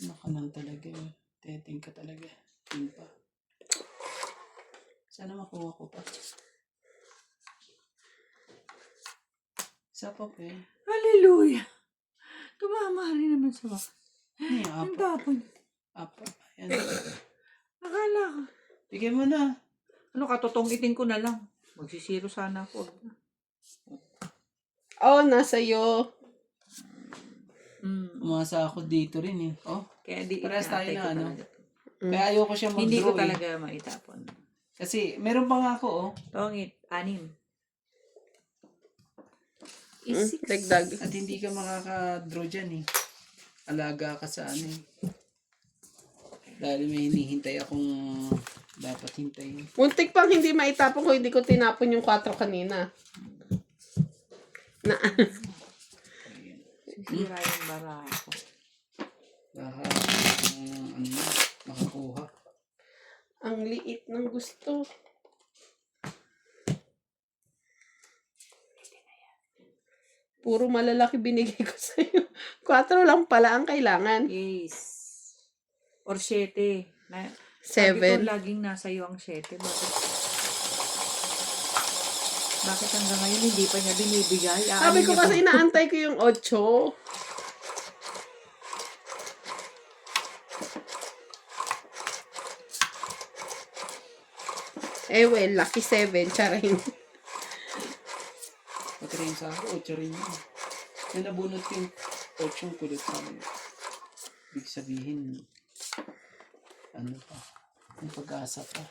A: Nakalang talaga. Teting ka talaga. Yun pa. Sana makuha ko pa. Isa pa pa eh.
B: Hallelujah! Tumama rin naman sa baka.
A: Ano yung
B: Ang
A: apa?
B: tapon.
A: Apa. Ayan.
B: Akala ko.
A: Bigyan mo na.
B: Ano, katotongitin ko na lang. Magsisiro sana ako.
D: Oh, nasa iyo.
A: Umasa ako dito rin eh. Oh.
B: Kaya di
A: Parehas tayo
B: inaantay
A: na
B: ko
A: ano.
B: talaga to.
A: Kaya ayoko siya mag-draw
B: Hindi ko
A: eh.
B: talaga maitapon.
A: Kasi meron pa nga ako oh.
B: Tongit, 6.
D: Dagdag.
A: At hindi ka makaka-draw dyan eh. Alaga ka sa ano eh. Dahil may hinihintay akong dapat hintayin.
D: Muntik pang hindi maitapon ko, hindi ko tinapon yung 4 kanina. Na,
B: Sisira yung bara ko.
A: Baka ano, makakuha.
D: ang liit ng gusto. Puro malalaki binigay ko sa'yo. 4 lang pala ang kailangan.
B: Yes. Or 7. Sabi ko
D: 7.
B: laging nasa iyo ang 7. Bakit hanggang ngayon hindi pa niya binibigay?
D: Sabi ko kasi inaantay ko yung 8. Well, lucky 7, charing.
A: Pati rin sa ako, 8 rin yun. Yung nabunot ko yung 8 yung kulot sa akin. Ibig sabihin, ano pa, yung pag-asa pa.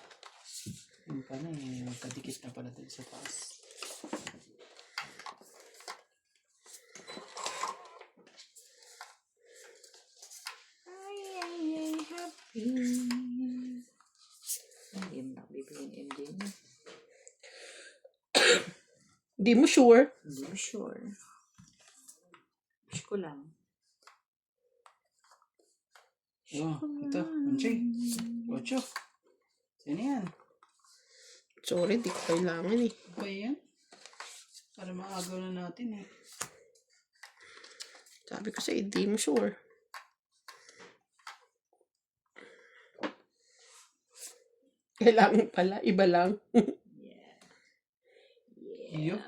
A: Yung pala eh, magkadikit na pala dun sa taas.
B: Ay, happy. Hindi mo nakabibigyan MJ na.
D: Di mo sure?
B: Hindi mo sure. Wish ko lang.
A: Oh, ito, Anjay. 8. Sino yan?
D: Sorry, di ko kailangan eh.
A: Ano ba yan? Para maagaw na natin eh.
D: Sabi ko sa'yo, di mo sure. Kailangan pala, iba lang.
A: Iyo?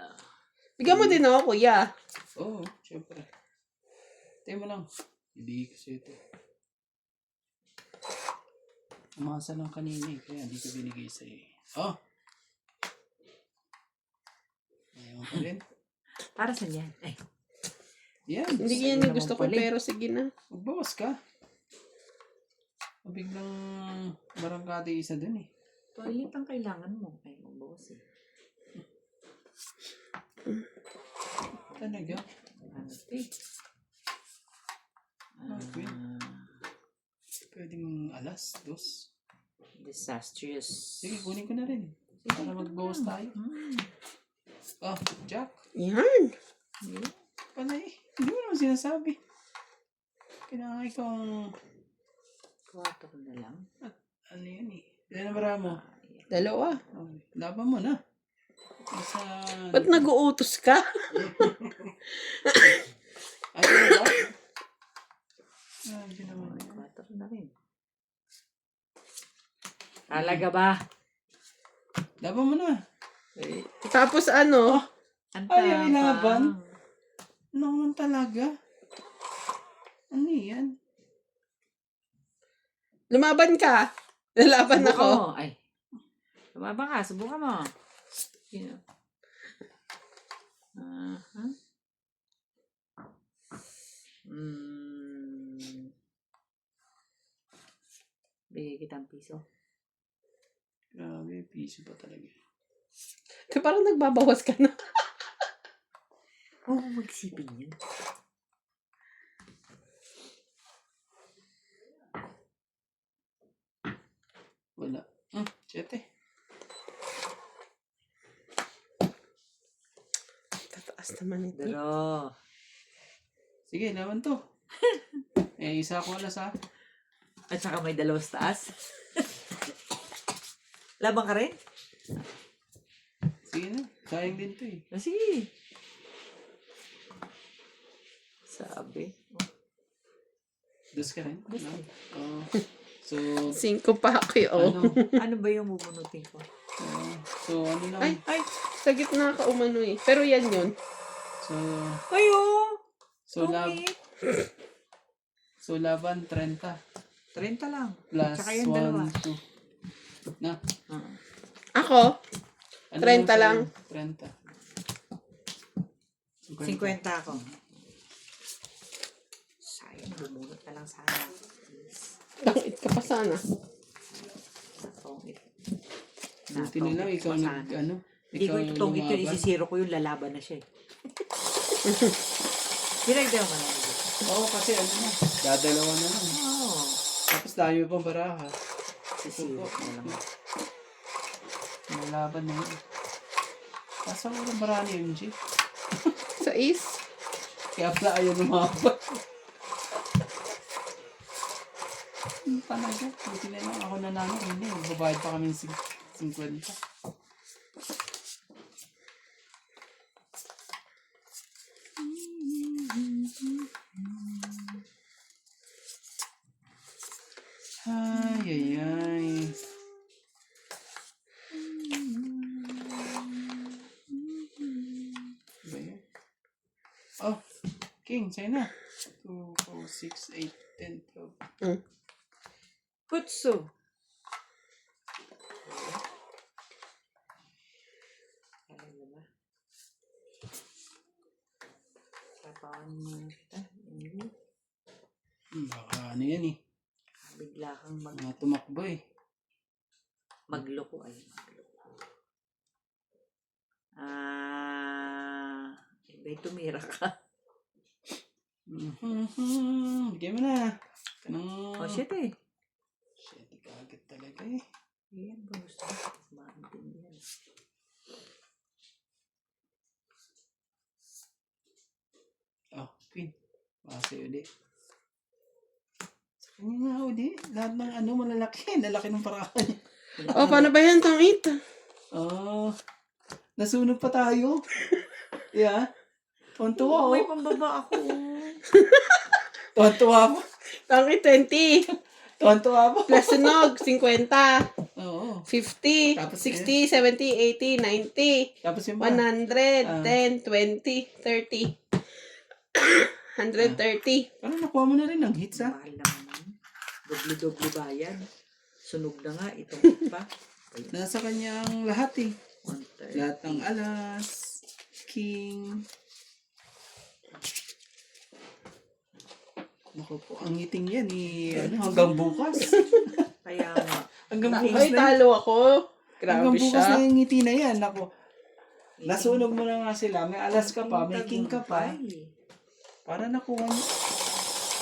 D: Bigyan mo din ako, kuya.
A: Oo, syempre. Tayo mo lang. Ibigay ko sa'yo ito. Umasa lang kanina eh, kaya hindi ko binigay sa'yo eh. Oh! Ayaw mo pa rin.
B: Para saan yan? Ay,
A: Yan.
D: Hindi
B: Sa'yo
D: yan yung gusto ko,
B: naman pala eh.
D: pero sige na.
A: Magbawas ka. Biglang barangkada isa dun eh.
B: toilet ang kailangan mo. Ay, magbawas eh.
A: Talaga?
B: Ano ito eh?
A: Okay. Pwedeng alas, 2.
B: Disastrous.
A: Sige, kunin ko na rin. Para magbawas tayo. Oh, Jack.
D: Yan.
A: Panay. Hindi mo naman sinasabi. Kailangan ikaw ang...
B: 4 na lang.
A: Ano yan eh. Ilan na bara mo?
D: 2.
A: Okay. Laban mo na. Sa...
D: Ba't nag-uutos ka?
A: Ayaw mo ba? Ah, hindi naman.
B: 4 na rin. Talaga ba?
A: Laban mo na.
D: Tapos ano?
A: Ayaw ilaban. Ano naman talaga? Ano yan?
D: Lumaban ka. Lalaban
B: Subukan
D: ako.
B: mo. Ay. Lumabang ka. Subukan mo. Sino? Bigay kitang piso.
A: Grabe, piso pa talaga.
D: Parang nagbabawas ka na.
B: Oo, magsipin yun.
A: Wala. 7.
D: Tataas naman ito.
B: Pero,
A: Sige, laban to. Isa ko alas ha.
B: at saka may 2 taas. Labang ka rin?
A: Sige na. Sayang din to eh.
B: Sige. Sabi.
A: 2 ka rin?
B: Dos
A: No?
B: eh.
A: Oh. So,
D: 5 pa ako yun.
A: ano?
B: Ano ba yung bubunutin ko?
A: So, ano lang?
D: Ay, sa gitna ka umano eh. Pero yan yun.
A: So,
B: Ayo!
A: so laban 30
B: 30 lang.
A: plus
B: Tsaka yung 2.
A: 1, 2. Na?
D: Ako,
A: Ano
D: 30 lang.
A: 30.
B: 50 ako. Sayang, bumunot na lang sana.
D: Tangit ka pa sa sana.
B: Pangit.
A: Buti na lang, ikaw
B: Sana. Hindi ko
A: ikaw
B: itong ito,
A: lumaban.
B: isisiro ko yung lalaban na siya eh. Pinagdaw ka na.
A: Oo, kasi ano na, dadalawa na lang.
B: Oo.
A: Tapos dami pang baraha.
B: Sisiro ko na lang.
A: Nalaban na yun. Kaso ang baraha ni MJ.
D: Sa is.
A: Kaya pala ayaw lumaban. Talaga, buti na lang ako nanalo. Hindi, magbabayad pa kami ng 50. Ay, ay, ay. Ba yan? Oh, King, sa'yo na. 2, 4, 6, 8, 10, 12.
B: Putso. Ano ba? Tapawan mo kita.
A: Baka ano yan eh.
B: Bigla kang
A: Mga tumakbo eh.
B: magloko ay magloko. Iba'y tumira ka.
A: Bigyan mo na. Kanang...
B: Oh, shit eh.
A: Shit, kagad talaga eh.
B: Ayan ba gusto ko? Maintindihan.
A: Oh, Queen. Baka sa'yo di. Sa kanya nga di. Lahat ng ano malalaki. Nalaki ng parahan niya.
D: Oh, paano ba yan, tong 8?
A: Oh. Nasunog pa tayo. Yeah. Tuwan-tuwa
B: May
A: oh.
B: pambaba ako.
A: Tuwan-tuwa pa.
D: Tong 20.
A: Tuwan-tuwa pa.
D: Plus sunog, 50.
A: Oo.
D: 50,
A: Tapos
D: 60, 70, 80, 90,
A: Tapos yung ba?
D: 100, 10, 20, 30. 130.
A: Parang nakuha mo na rin ng hits ha.
B: Mahal naman. Doble-doble bayan. Sunog na nga itong pa.
A: Nasa kanyang lahat eh.
B: 130.
A: Lahat ng alas, king. Naku po, ang ngiting yan eh. Ano, hanggang bukas.
B: Kaya nga.
A: Hanggang bukas
D: Ay,
A: na yan.
D: talo ako.
A: Hanggang
D: Grabe
A: bukas
D: siya.
A: na yung ngiti na yan. Naku, nasunog mo na nga sila. May alas ka pa, may king ka pa. Para nakuha niya.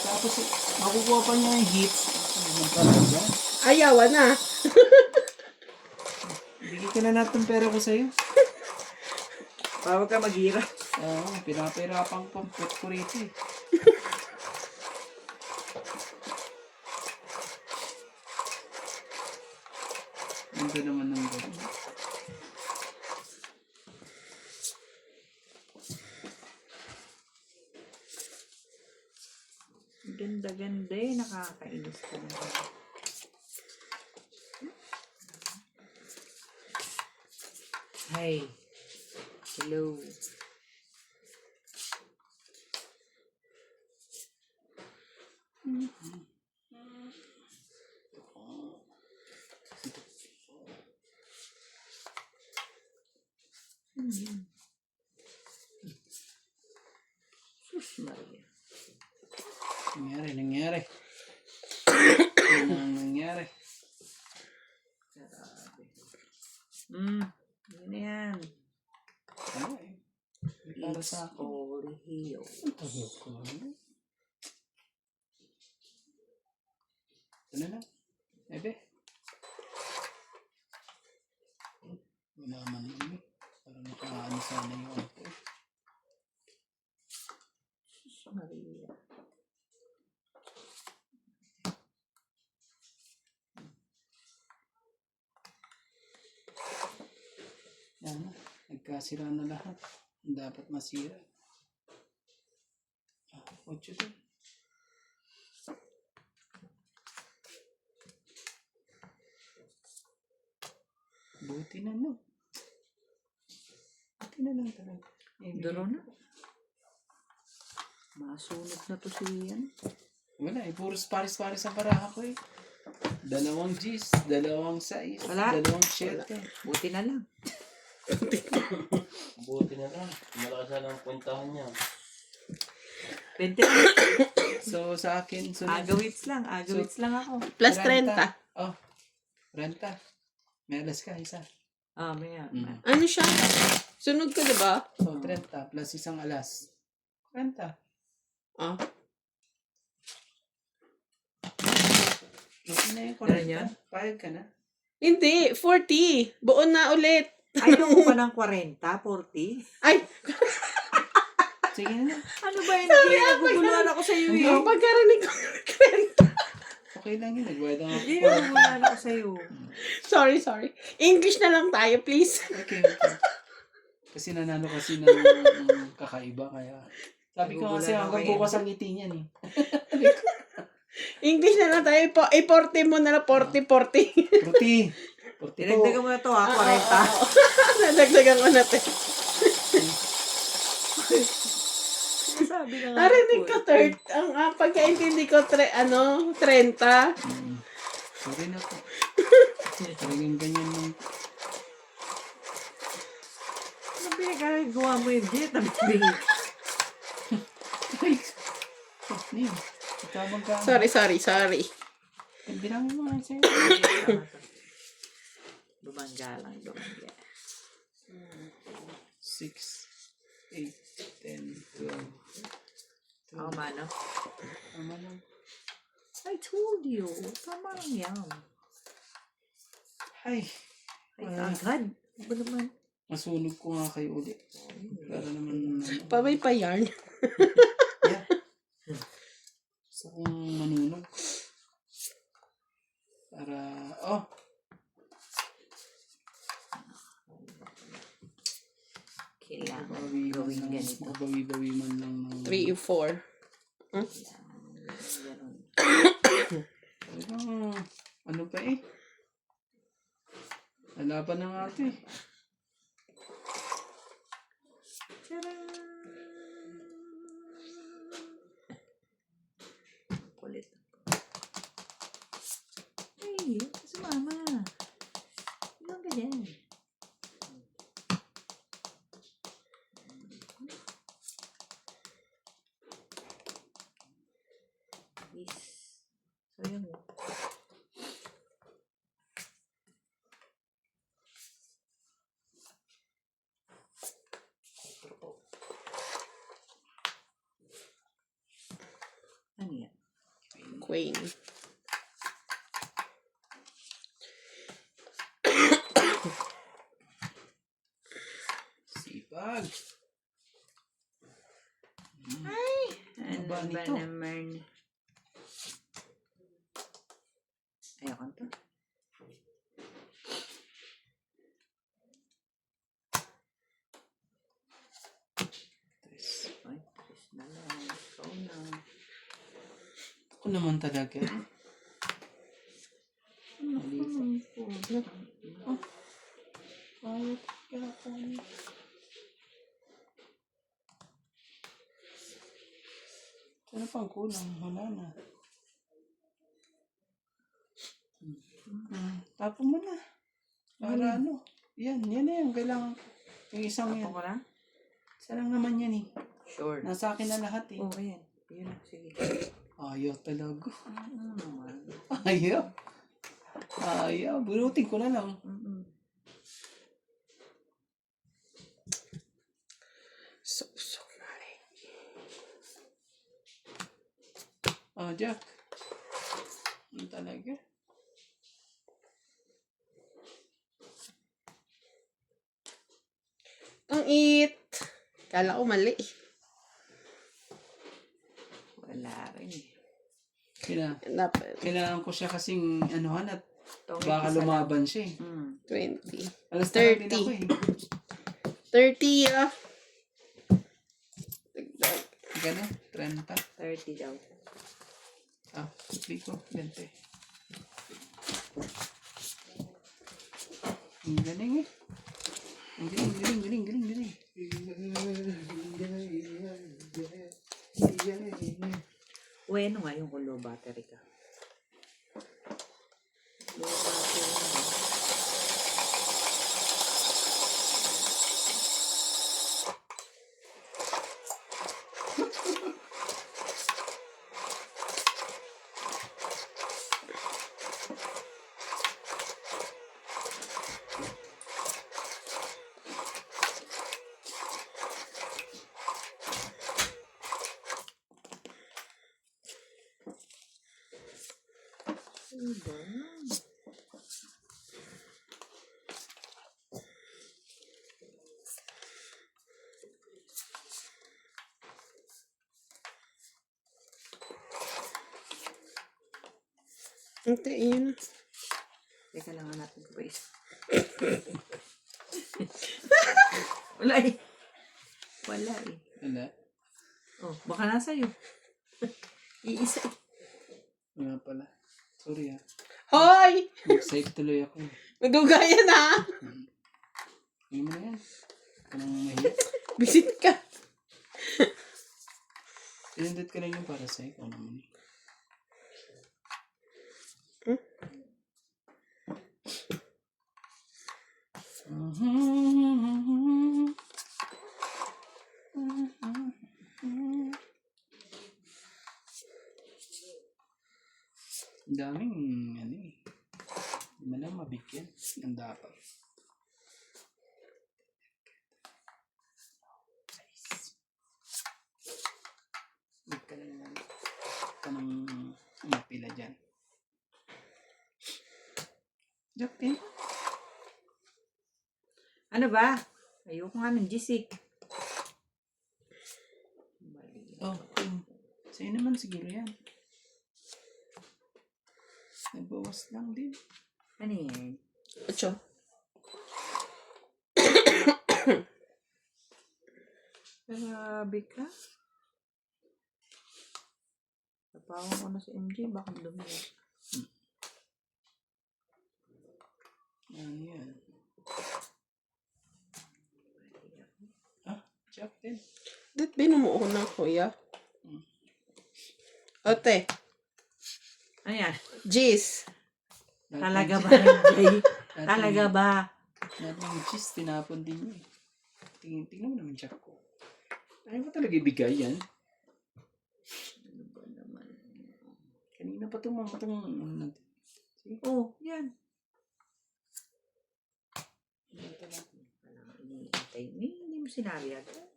A: Tapos, makukuha pa niya yung hits. Ano talaga?
D: Ayawan na.
A: Bigyan ka na natin pera ko sa'yo.
B: Para ka maghirap.
A: Oo, pinapahirapan ko ang pet ko rito eh. Ganda naman ng ganda.
B: Ganda-ganda eh. Nakakainis ka na. Hi. Hello. Sus Maria.
A: Nangyari. Ano ang nangyari?
B: Grabe. Yun na yan.
A: Ano eh? Para sa akin.
B: Holy Hill.
A: Ang tagal ko. Ano na? Ebe? Wala man yun eh. Parang nakaano sana yung ano ko.
B: Sus Maria.
A: Yan na. Nagkasira na lahat. Dapat masira. Ah, 8 din. Buti na no. Buti na lang talaga.
B: Duro na. Masunog na to si Ian.
A: Wala eh. Puros paris-paris ang paraha ko eh. 2 G's, 2 sais,
B: Wala.
A: 2 7.
B: Buti na lang.
C: Buti na lang. Malakas na lang puntahan niya.
B: 20 lang.
A: So, sa akin, sunod.
B: Agawits lang ako.
D: Plus 30.
A: Oh, renta. May alas ka, isa.
B: Maya.
A: Mm.
D: Ano siya? Sunod ko, diba?
A: So, 30 plus isang alas. Renta.
D: Ah.
A: Okay na yung
B: Ganun yan?
A: Payag ka na.
D: Hindi, 40. Buo na ulit.
B: Ayaw mo pa ng 40, 40?
D: Ay,
A: Sige na.
B: Ano ba yun? Hindi, naguguluhan ako sa'yo eh.
D: ang pagkarinig ko.
A: Okay lang yun. Nagbayad ang
B: Hindi, naguguluhan ako sa'yo.
D: Sorry. English na lang tayo, please.
A: Okay. Kasi nanalo kasi ng kakaiba. Kaya sabi ko kasi
B: Nagugulan ako
A: hanggang
B: eh.
A: bukas ang ngiti niyan eh.
D: English na lang tayo. 40 mo na lang. 40.
A: Ruti. 42.
B: Dinagdagan mo na to ha, 40.
D: Nadagdagan ko natin.
B: Sabi na nga.
D: Narinig ko, ang pagkaintindi ko, 30.
A: Sorry na po. Talagang ganyan yung...
B: Ano pinagagawa mo yung jet? Nabibigay.
A: Ay! Oh, Ning. Ikaw magka...
D: Sorry.
A: Bilangin mo nga sa'yo.
B: Lumangga lang, lumangga.
A: 6, 8, 10, 12.
B: Ako mano?
A: Tama lang.
B: I told you. Tama lang yan.
A: Ay.
B: Ay, agad. Ano ba naman?
A: Masunog ko nga kayo ulit. Para naman...
D: Pabay pa yarn.
A: Yeah. Gusto kong manunog. Para... Oh!
B: Kailangan
A: Bawi
B: gawin ganito.
A: Bawi-bawi man lang ng...
D: 3 or 4.
B: Ganun.
A: Ano pa eh? Lalaban na nga ito eh.
B: Kulit. Ay, sumama. Ilang ka dyan? Yes. So, yun. Ano yan?
D: Queen.
A: Sipag.
B: Ano
A: ba
B: ba
A: nito?
B: naman? Ayoko to. Ay, tres na lang. Ikaw na.
A: Ako naman talaga. Ayot kaya ko. Ano pang kulang? Wala na. Tapon mo na. Para ano? Yan na yung kailangan. Yung isang yan.
B: Tapos ko na?
A: Isa lang naman yan eh.
B: Sure.
A: Nasa akin na lahat eh.
B: Oo, ayan. Yun na, sige.
A: Ayaw talaga.
B: Ano naman?
A: Ayaw. Bunutin ko na lang.
D: So.
A: Jack. Yun talaga.
D: Ang it. Kala ko mali.
B: Wala rin eh.
D: Dapat.
A: Kailangan ko siya kasing anuhan at
B: Tongit
A: baka
B: isa lang.
A: lumaban siya eh.
D: 20.
A: Alas na lang din
D: 30.
A: ako eh.
D: 30 ah.
A: Gano'n? 30.
B: 30 daw.
A: Sabi ko. 20. Ang galing eh. Ang galing.
B: Uy, ano nga yung low battery ka? Low battery na. Diba?
D: Hindi, yun.
B: Teka lang, natin ko pa isa. Wala eh. Wala eh.
A: Wala.
B: Oh, baka nasa iyo. Iisa eh.
A: Wala pala. Sorry ah.
D: Hoy!
A: Excited tuloy ako.
D: Nagugaya na.
A: Hindi mo na yan. Anong mahiya?
D: Visit ka.
A: Pinindot ka lang yung para sa'yo. Ano naman eh. Ang daming ano eh. Hindi mo lang mabigyan. Ang dapat. Huwag ka lang naman. Ka nang umapila dyan. Joke eh.
B: Ano ba? Ayoko nga ng GC.
A: Oh, sa'yo naman siguro yan. Nagbawas lang din.
B: Ano yan?
D: 8.
B: Grabe ka. Tapawan ko na si MJ. Baka dumi.
A: Ano yan? Ah, Jack din.
D: Dit binumo na, kuya. Ote.
B: Ano yan?
D: Jeez.
B: Talaga ba, MJ? Talaga ba?
A: Lahat ng cheese, tinapon din niya eh. Tingnan mo naman Jack ko. Ayaw mo talaga ibigay yan.
B: Ano ba naman?
A: Kanina pa itong mga itong...
B: Oh, yan. Parang iniintay. Hindi mo sinabi agad.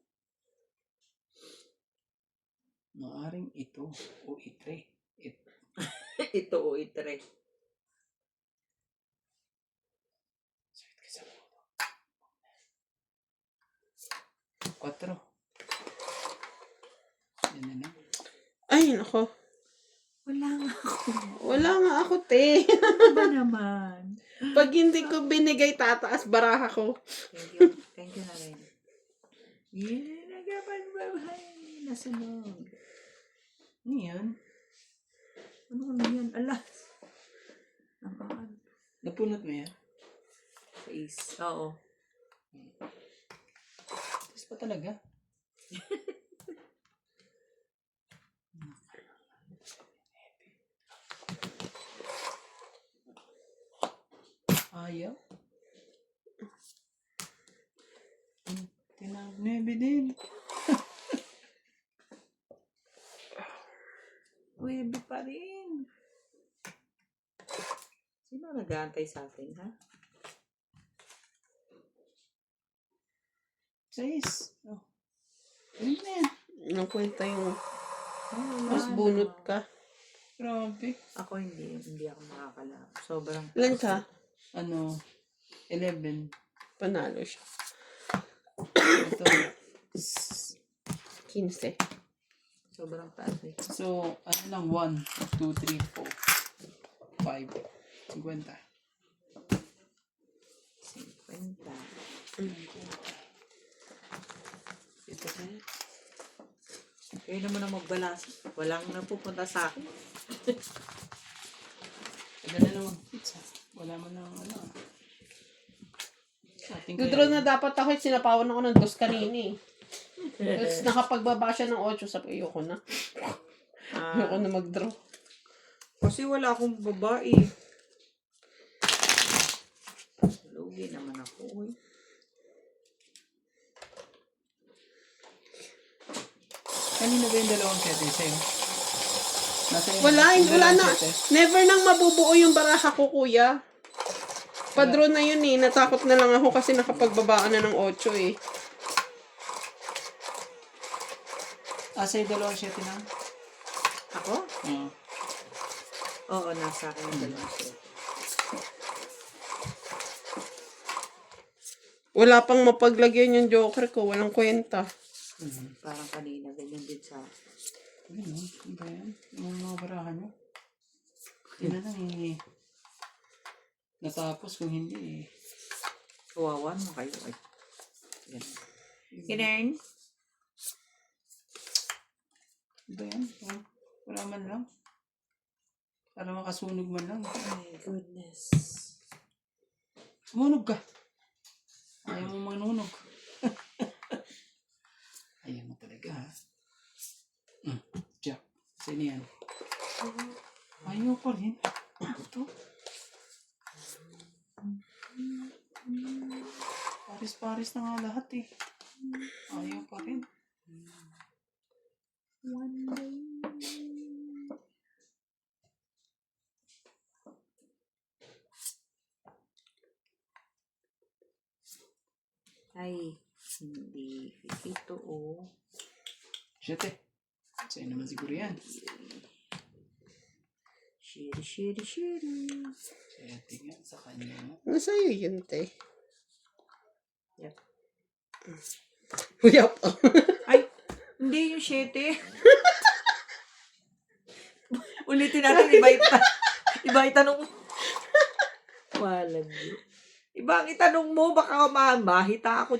A: Maaring ito o itre.
B: Ito o itre.
A: Sakit ka sa ulo. 4. Yan na lang.
D: Ay, nako.
B: Wala nga ako.
D: Wala nga ako, te.
B: Ano ba naman?
D: Pag hindi ko binigay, tataas baraha ko.
B: Thank you. Thank you na rin. Yeah, nagapan ba? Nasunog.
A: Ano yan?
B: Ano kami yan? Alas. Naman.
A: Napunot mo yan?
B: Face. Oo.
A: Tapos pa talaga. Ayaw. Tinag-9 din.
B: Webe pa rin. Sino nag-aantay sa atin, ha?
A: 6. Oh. Ano na yan?
D: Anong kwenta yung
B: Oh,
D: mas bunot ka?
A: Grabe.
B: Ako hindi ako makakalap. Sobrang
D: Ilan ka?
A: Ano? 11.
D: Panalo siya.
A: Ito.
D: 15.
B: Sobrang taas eh.
A: So, ano lang, 1, 2, 3, 4, 5, 50.
B: 50.
A: Ito pa.
B: Kayo naman ang magbalas. Walang napupunta sa akin.
A: Ganda na mag-pizza. Wala man lang ano. Ating
D: Nagdraw na dapat ako, sinapawan ako ng 2 kanina eh. Tapos nakapagbaba siya ng 8, sabi ayoko na. Ayoko na mag-draw.
B: Kasi wala akong babae. Lugi naman ako eh.
A: Kanina ba yung dalawang sete sa'yo? Nasa yung
D: Wala
A: dalawang
D: na.
A: sete?
D: Never nang mabubuo yung baraha ko, kuya. Padro na yun eh. Natakot na lang ako kasi nakapagbabaan na ng 8 eh.
A: Sa'yo dalawang sete lang?
B: Ako?
A: Oo.
B: Oo, nasa akin yung dalawang set.
D: Wala pang mapaglagyan yung joker ko. Walang kwenta.
B: Parang kanina, ganyan din sa akin.
A: Ayun, no? Ano ba yan? Yung mga barahan nyo? Yun na lang eh. Natapos kung hindi eh.
B: Kawawa mo kayo. Ay. Yan. Kinern?
A: Ano ba yan? Oh, wala man lang. Para makasunog man lang.
B: My goodness.
A: Sumunog ka. Ayaw mo manunog. Ayaw mo talaga ha. Jack. Sino yan? Ayaw pa rin. Ito. Paris-paris na nga lahat eh. Ayaw pa rin.
B: Ay, hindi. Ito, oh.
A: Siyete. Sa'yo naman siguro yan.
B: Shiri, shiri, shiri.
A: Siyete nga sa kanya.
D: Nasa'yo yun, te.
B: Yep.
D: Huyap.
B: Ay, hindi yung 7. Ulitin natin, iba itanong mo. Walang yun. Iba ang itanong mo, baka mahita ako.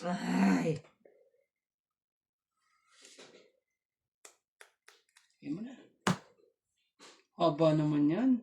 B: Ay.
A: Sige mo na. Haba naman yan.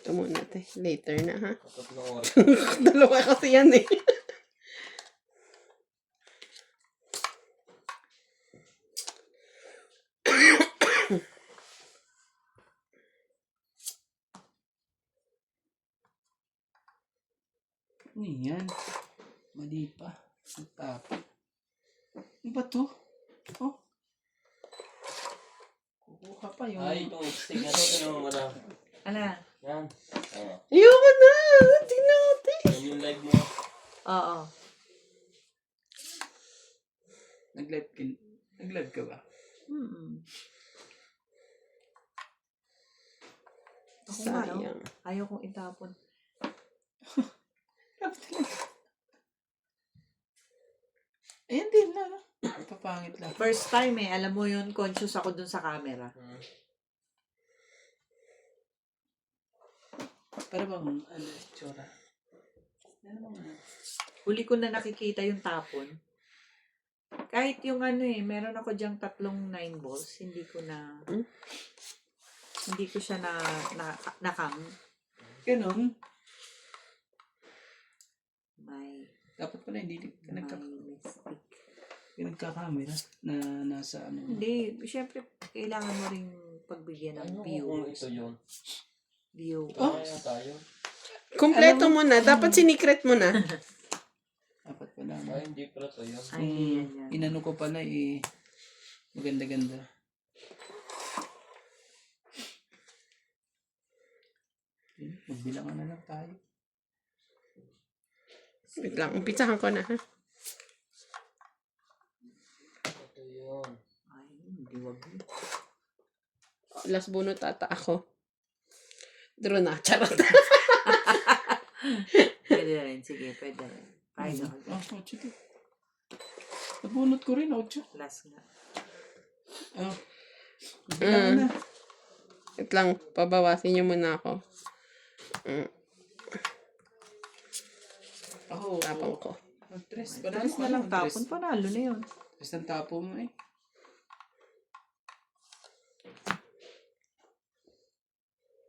D: Ito muna, te. Later na, ha?
C: 3 oras.
D: Dalawa kasi yan, eh.
A: Ano yan? Mali pa. Nagtapon. Ano ba to? Oh. Kukuha pa yung...
C: Ay, itong stick na to, tinanong mo na.
B: Ano?
C: Yan. Oo.
D: Ayoko na. Tingnan mo, te.
C: Yan yung live mo.
B: Oo.
A: Nag-live ka ba?
B: Ako nga, no?
D: Sayang.
B: Ayaw kong itapon.
A: Ayan din na. No? Papangit lang.
B: First time eh, alam mo yun, conscious ako dun sa camera.
A: Para bang ano, tsura. Ano bang ano?
B: Huli ko na nakikita yung tapon. Kahit yung ano eh, meron ako dyang 3 9 balls, hindi ko siya nakang.
A: Ganun.
B: May
A: Dapat pala hindi ka
B: mistake.
A: nagkakamera na nasa ano.
B: Hindi, syempre, kailangan mo rin pagbigyan ng
C: Ano kung
B: views.
C: ito yun?
B: View.
C: Kaya tayo.
D: Kompleto mo na. Dapat sinikret mo na.
A: Dapat pala.
C: Ay, hindi pala to yun.
B: Ay, yan.
A: Inano ko pala eh. Maganda-ganda. Magbilangan na lang tayo.
D: Wait lang. Umpisahan ko na, ha?
C: Ito yun.
B: Ay, hindi wag.
D: Last bunot ata ako. Draw na. Charot.
B: Pwede na rin. Sige, pwede na rin. Kahit ako.
A: Ah, 8 to. Nabunot ko rin, 8.
B: Last nga.
A: Ah. Magbilangan na.
D: Wait lang. Pabawasin niyo muna ako.
A: Ako,
D: Tapang ko.
A: Tres.
B: Tres na lang tapon. Panalo na yun.
A: Tres ang tapo mo eh.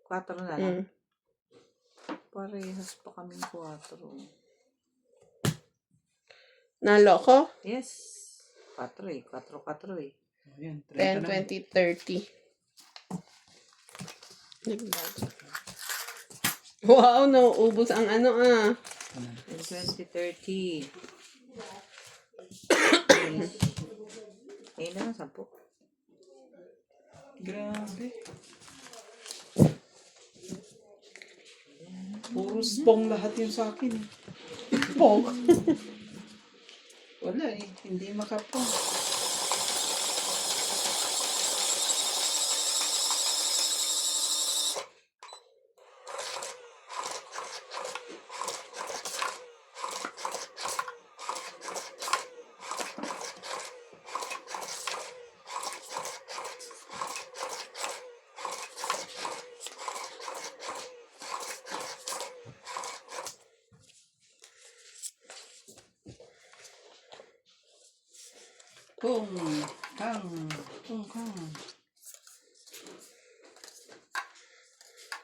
B: Quattro na lang. Parehas pa kaming 4.
D: Nalo ko?
B: Yes. 4 eh. 4 eh.
A: Ayan,
D: 10,
A: 30 na.
D: 20, 30. Naglag. Wow, nauubos ang ano ah.
B: 20, 30. Ayun na lang, 10.
A: Grabe. Puro spong lahat yun sa akin. Eh.
D: Pog.
A: Wala eh. Hindi makapong. Kung kang.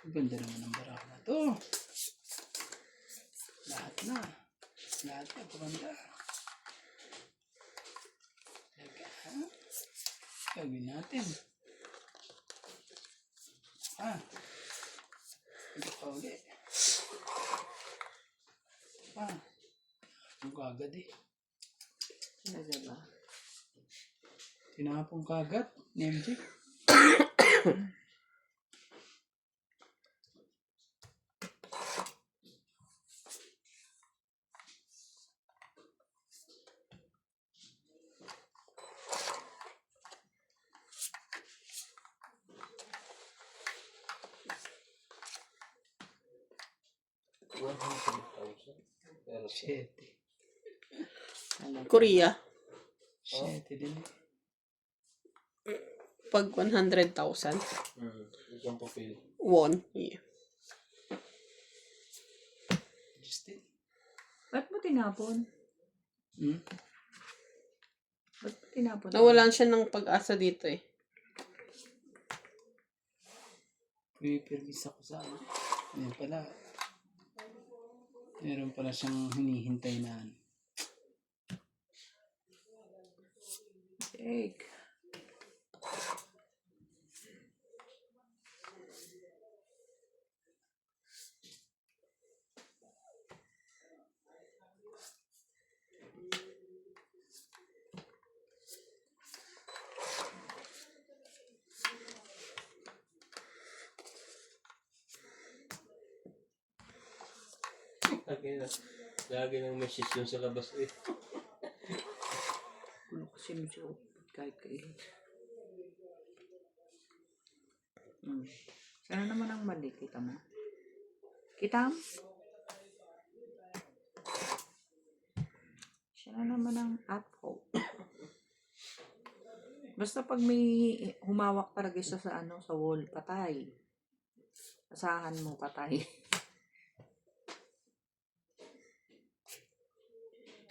A: Ang ganda naman ng barako na to. Lahat na paganda. Teka, ha? Gawin natin. Ito pa ulit. Ang kagad eh.
B: Talaga ba?
A: Tinapong kagad ni MJ.
C: Pero
A: Siyete.
D: Korea.
A: Siyete din.
D: Pag 100,000
C: isang papel.
D: won. Yeah.
A: Just it.
B: Ba't mo tinapon?
A: Hmm?
B: Ba't mo tinapon?
D: Nawalan siya ng pag-asa dito eh.
A: Pipirmis ako sa ano. Ayan pala. Meron pala siyang hinihintay na ano.
B: Egg.
C: Lagi nang message yun sa labas eh.
B: Ano kasi mo siya kahit kailan. Sana naman ang mali. Kita mo? Kita mo? Siya na naman ang at fault. Basta pag may humawak talaga siya sa ano, sa wall, patay. Asahan mo, patay.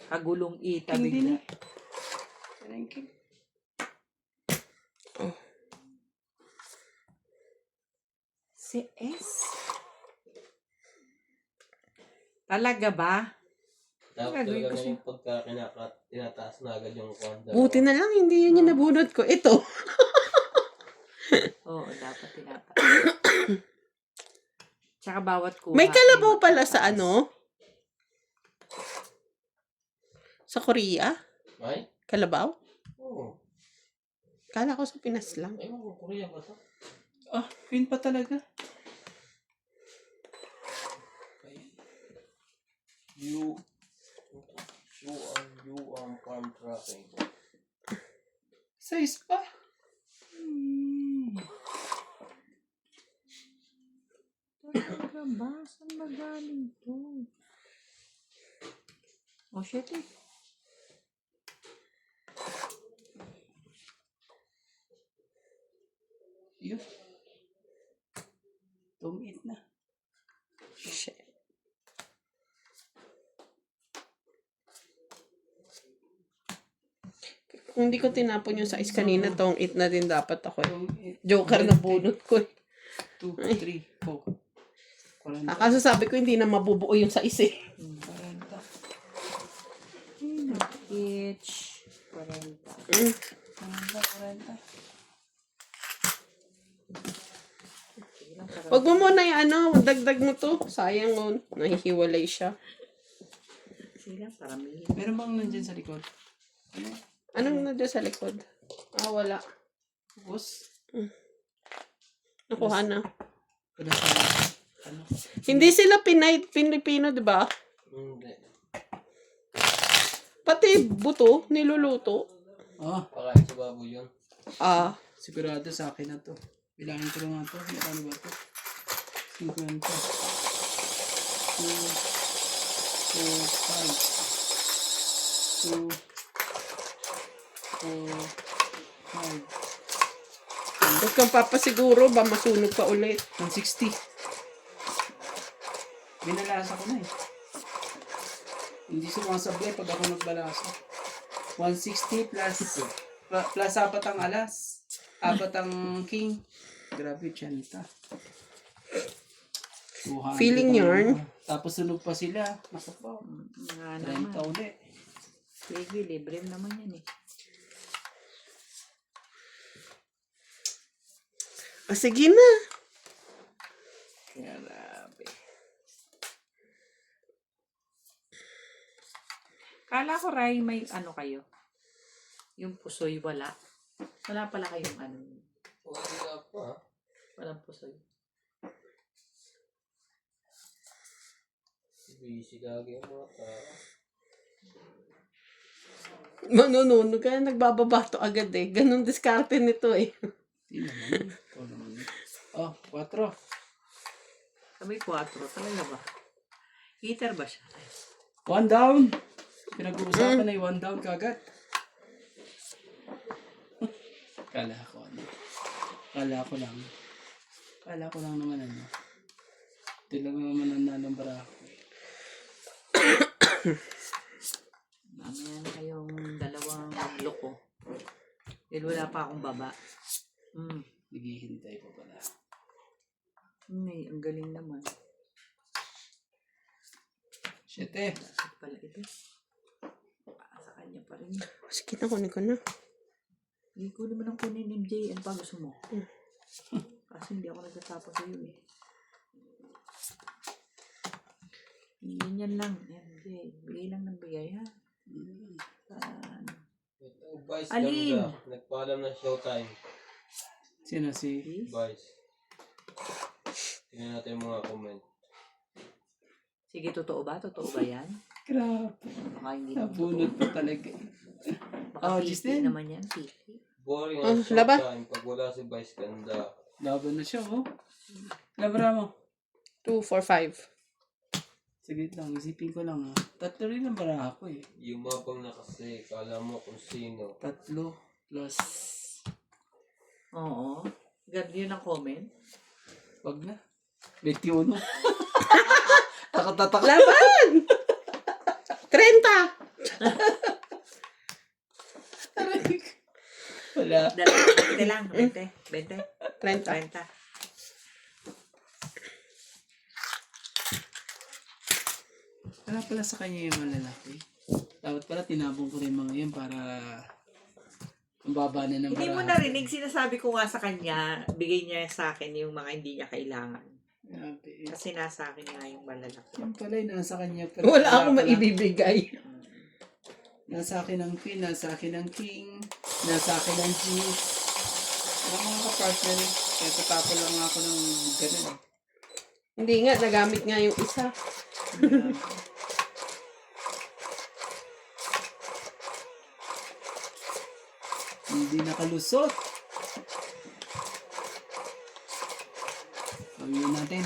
B: Kagulong ita bigla.
A: Thank you.
B: Si S? Talaga ba?
C: Dapat
B: Gagawin
C: talaga
B: ko
C: naman pagka tinataas na agad yung kwanda.
D: Buti na lang, hindi yun yung nabunot ko. Ito.
B: Oo, dapat tinataas. Tsaka bawat kuha.
D: May kalabaw pala
B: matataas.
D: sa ano? Sa Korea?
C: Ay?
D: Kalabaw?
C: Oo.
D: Kala ko sa Pinas lang.
C: Ay, mo, Korea ba ito?
A: Queen pa talaga.
C: You farm tracking.
A: Size pa.
B: Talaga ba? Saan ba galing to? Oh, shit eh.
A: Yun. Tumit na.
D: Shit. Kung hindi ko tinapon yung size kanina, tong it na din dapat ako eh. Joker na bunot ko eh.
A: 2, 3, 4. 40.
D: Kaso sabi ko hindi na mabubuo yung size eh.
A: 40.
B: Each 40.
A: 40.
B: Sige lang.
D: Wag mo muna yung ano, dagdag mo to. Sayang oh, nahihiwalay siya.
B: Sila, paramihin.
A: Meron bang nandyan sa likod? Ano?
D: Anong nandiyan sa likod? Ah, wala.
A: Bus?
D: Nakuha na.
A: Wala sa... Ano?
D: Hindi sila Pinay, Pilipino, di ba?
C: Hindi.
D: Pati buto, niluluto.
A: Oh,
C: Pakain sa baboy yun.
D: Ah,
A: sigurado sa akin na to. Bilangin ko lang nga to. Ano ba to? 50. 2, 4, 5. 2, 4, 5.
D: huwag kang papasiguro, ba masunog pa ulit.
A: 160. Binalasa ko na eh. Hindi sumasablay pag ako nagbalasa. 160 plus apat ang alas. Apat ang king. Grabe, tiyanta. 200
D: Feeling
A: ang
D: yarn.
A: ano. Tapos sunog pa sila. Naku po.
B: Nga
A: 30
B: naman.
A: ulit.
B: Sige, libre naman yan eh.
D: Ah, sige na.
A: Grabe.
B: Kala ko, Ray, may ano kayo? Yung pusoy wala. Wala pala kayong ano.
C: Wala pa.
B: Walang pusoy.
C: Busy lagi ang mga tao.
D: Manununog kaya nagbababato agad eh. Ganun diskarte nito eh.
A: Hindi naman. Ito naman. Oh, 4.
B: Sabi 4, talaga ba? Heater ba siya?
A: 1 down. Pinag-uusapan na yung 1 down kagad. Kala ko ano. Kala ko lang naman ano. Ito lang naman ang nanambara ako.
B: Mamaya na kayong dalawang magloko. Dahil wala pa akong baba.
A: Naghihintay pa pala.
B: Ang galing naman.
A: 7.
B: Bakit pala ito? Sa kanya pa rin.
D: Sige na, kunin ko na.
B: Hindi ko naman ang kunin MJ. Ano pa gusto mo? Kasi hindi ako nagtatapos sa iyo eh. Ganyan lang, MJ. Bigay lang ng bigay, ha?
C: Ito, Vice
B: Alin?
C: ganda. Nagpaalam na showtime.
A: Sino si...
C: Vice. Tingnan natin yung mga comment.
B: Sige, totoo ba? Totoo ba yan?
A: Grabe.
B: Baka hindi naman
A: Nabunod
B: totoo.
A: pa talaga.
B: Baka
A: Oh,
B: titi
A: Justin.
B: naman yan, titi.
C: Boring ang
D: laban.
C: showtime pag wala si Vice ganda.
A: Laban na siya, oh. Labra mo.
D: 2, 4, 5.
A: Sige lang, isipin ko lang, ha. 3 rin ang bara ako, eh.
C: Yumabang na kasi. Kala mo kung sino.
A: 3 plus...
B: Oo. Ganda yun ang comment.
A: Wag na. 21. Takatataka.
D: Laban! 30!
A: Wala.
B: Dala lang. 20. 20.
D: 30.
B: 30.
A: Wala pala sa kanya yung malalaki. Dapat pala tinabong ko rin mga yan para ang baba na ng
B: Hindi mo
A: baraha.
B: narinig, sinasabi ko nga sa kanya, bigay niya sa akin yung mga hindi niya kailangan.
A: Grabe.
B: Kasi nasa akin nga yung malalaki.
A: Yan pala yung nasa kanya.
D: Wala akong
A: pala.
D: maibibigay.
A: Nasa akin ang queen, nasa akin ang king, nasa akin ang G. Wala mga ka-partner eh. Kaya tatapon lang ako ng ganun.
D: Hindi nga, nagamit nga yung isa.
A: Hindi nakalusot. Gawin natin.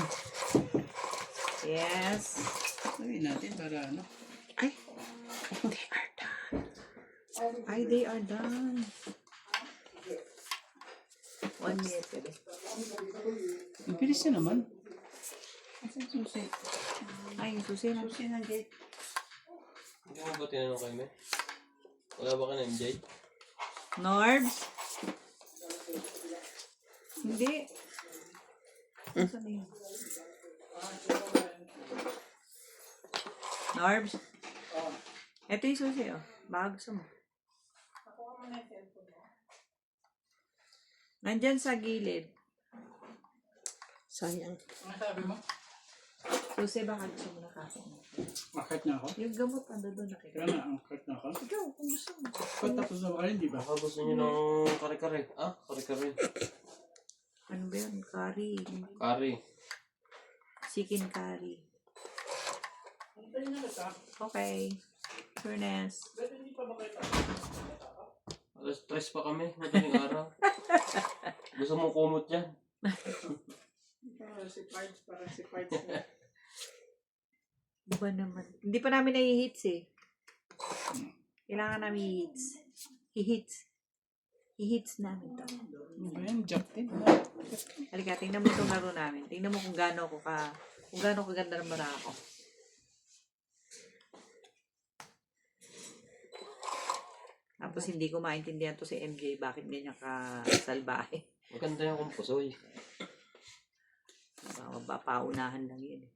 B: Yes.
A: Gawin natin para ano.
D: Ay, they are done.
B: Ay, they are done. 1 minute ka din.
A: Ang bilis na naman. Asan susi?
B: Ay, yung susi na.
A: Susi ng gate.
C: Hindi mo ba tinanong kay Me? Wala ba ka na MJ?
B: Norbs? Hindi. Saan na yun? Norbs? Ito yung susi, oh. Baka gusto mo. Nandyan sa gilid.
D: Sayang.
A: Ano sabi mo?
B: Susi, baka gusto mo na kain.
A: Makit na ako.
B: Yung gamot, ando doon nakita.
A: Kaya na, angkat na ako.
B: Ikaw, kung gusto mo.
A: Ba't tapos na ba kayo, di ba?
C: Baka gusto niyo ng kare-kare. Ah, kare-kare.
B: Ano ba yun? Curry.
C: Kari.
B: Chicken curry. Okay. Furnace.
C: Alas 3 pa kami. Madaling araw. Gusto mo kumot yan?
A: Parang si Pards na.
B: Iba naman. Hindi pa namin nai-hits eh. Kailangan namin i-hits. I-hits namin to.
A: Ano ba yan? Jack din.
B: Halika, tingnan mo itong laro namin. Tingnan mo kung gaano kaganda ng mara ako. Tapos hindi ko maintindihan to si MJ bakit ganyan ka salbahe.
C: Maganda yung kumpusoy.
B: Paunahan lang yun eh.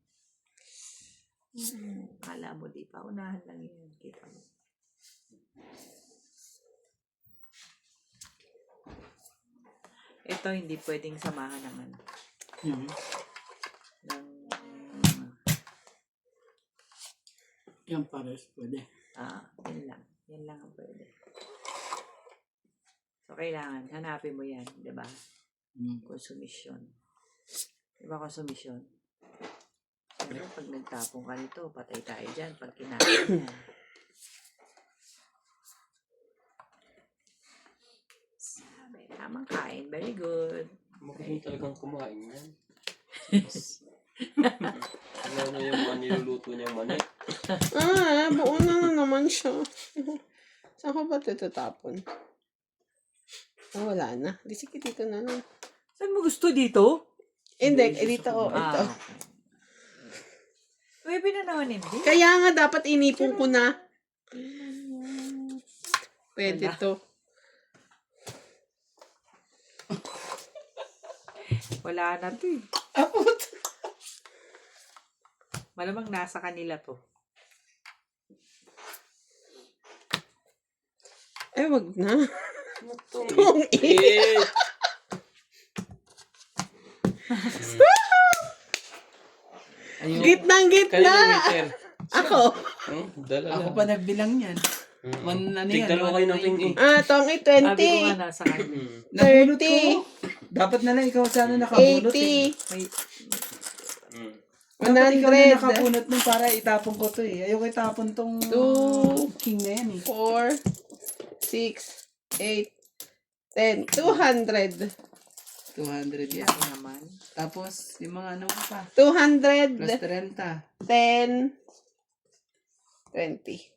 B: Kala mo di paunahan lang yun. Kita mo. Ito hindi pwedeng samahan ng ano.
A: Yun.
B: Ng,
A: Yan pares pwede.
B: yun lang. Yan lang ang pwede. So, kailangan, hanapin mo yan, di ba? Konsumisyon. Di ba konsumisyon? Pero pag nagtapong ka nito, patay tayo dyan pag kinain yan. Sabi, tamang kain. Very good.
C: Magaling talagang kumain yan. Ano yung mga niluluto niyang mani?
D: Buo na naman siya. Saan ko ba ito tatapon? Wala na. Di sige dito na lang.
B: Saan mo gusto dito?
D: Hindi, dito ko. Ito.
B: Okay. Pwede na naman hindi.
D: Kaya nga dapat inipon ko na. Pwede
B: Wala.
D: to.
B: Wala na to eh. Malamang nasa kanila to.
D: Wag na.
C: Itong eh.
A: Ayun.
D: Gitnang
C: Kanina
D: gitna.
C: waiter.
D: Ako.
C: Dala
A: Ako
C: lang.
A: pa nagbilang yan. Man, ano yan?
C: Tigdalawa kayo ng king eh.
D: Tongi
B: Sabi ko
D: 20.
B: nga nasa kanila.
A: Nabulot
D: 30.
A: ko. Dapat na lang ikaw sana nakabulot eh.
D: 80.
B: May,
A: Dapat ikaw na
D: 100.
A: nakabunot nun para itapon ko to eh. Ayoko itapon tong
D: 2,
A: king na yan eh.
D: 4, 6, 8, 10. 200.
A: 200 yan.
B: ako naman.
A: Tapos, yung mga ano pa.
D: 200.
A: Plus 30.
D: 10. 20.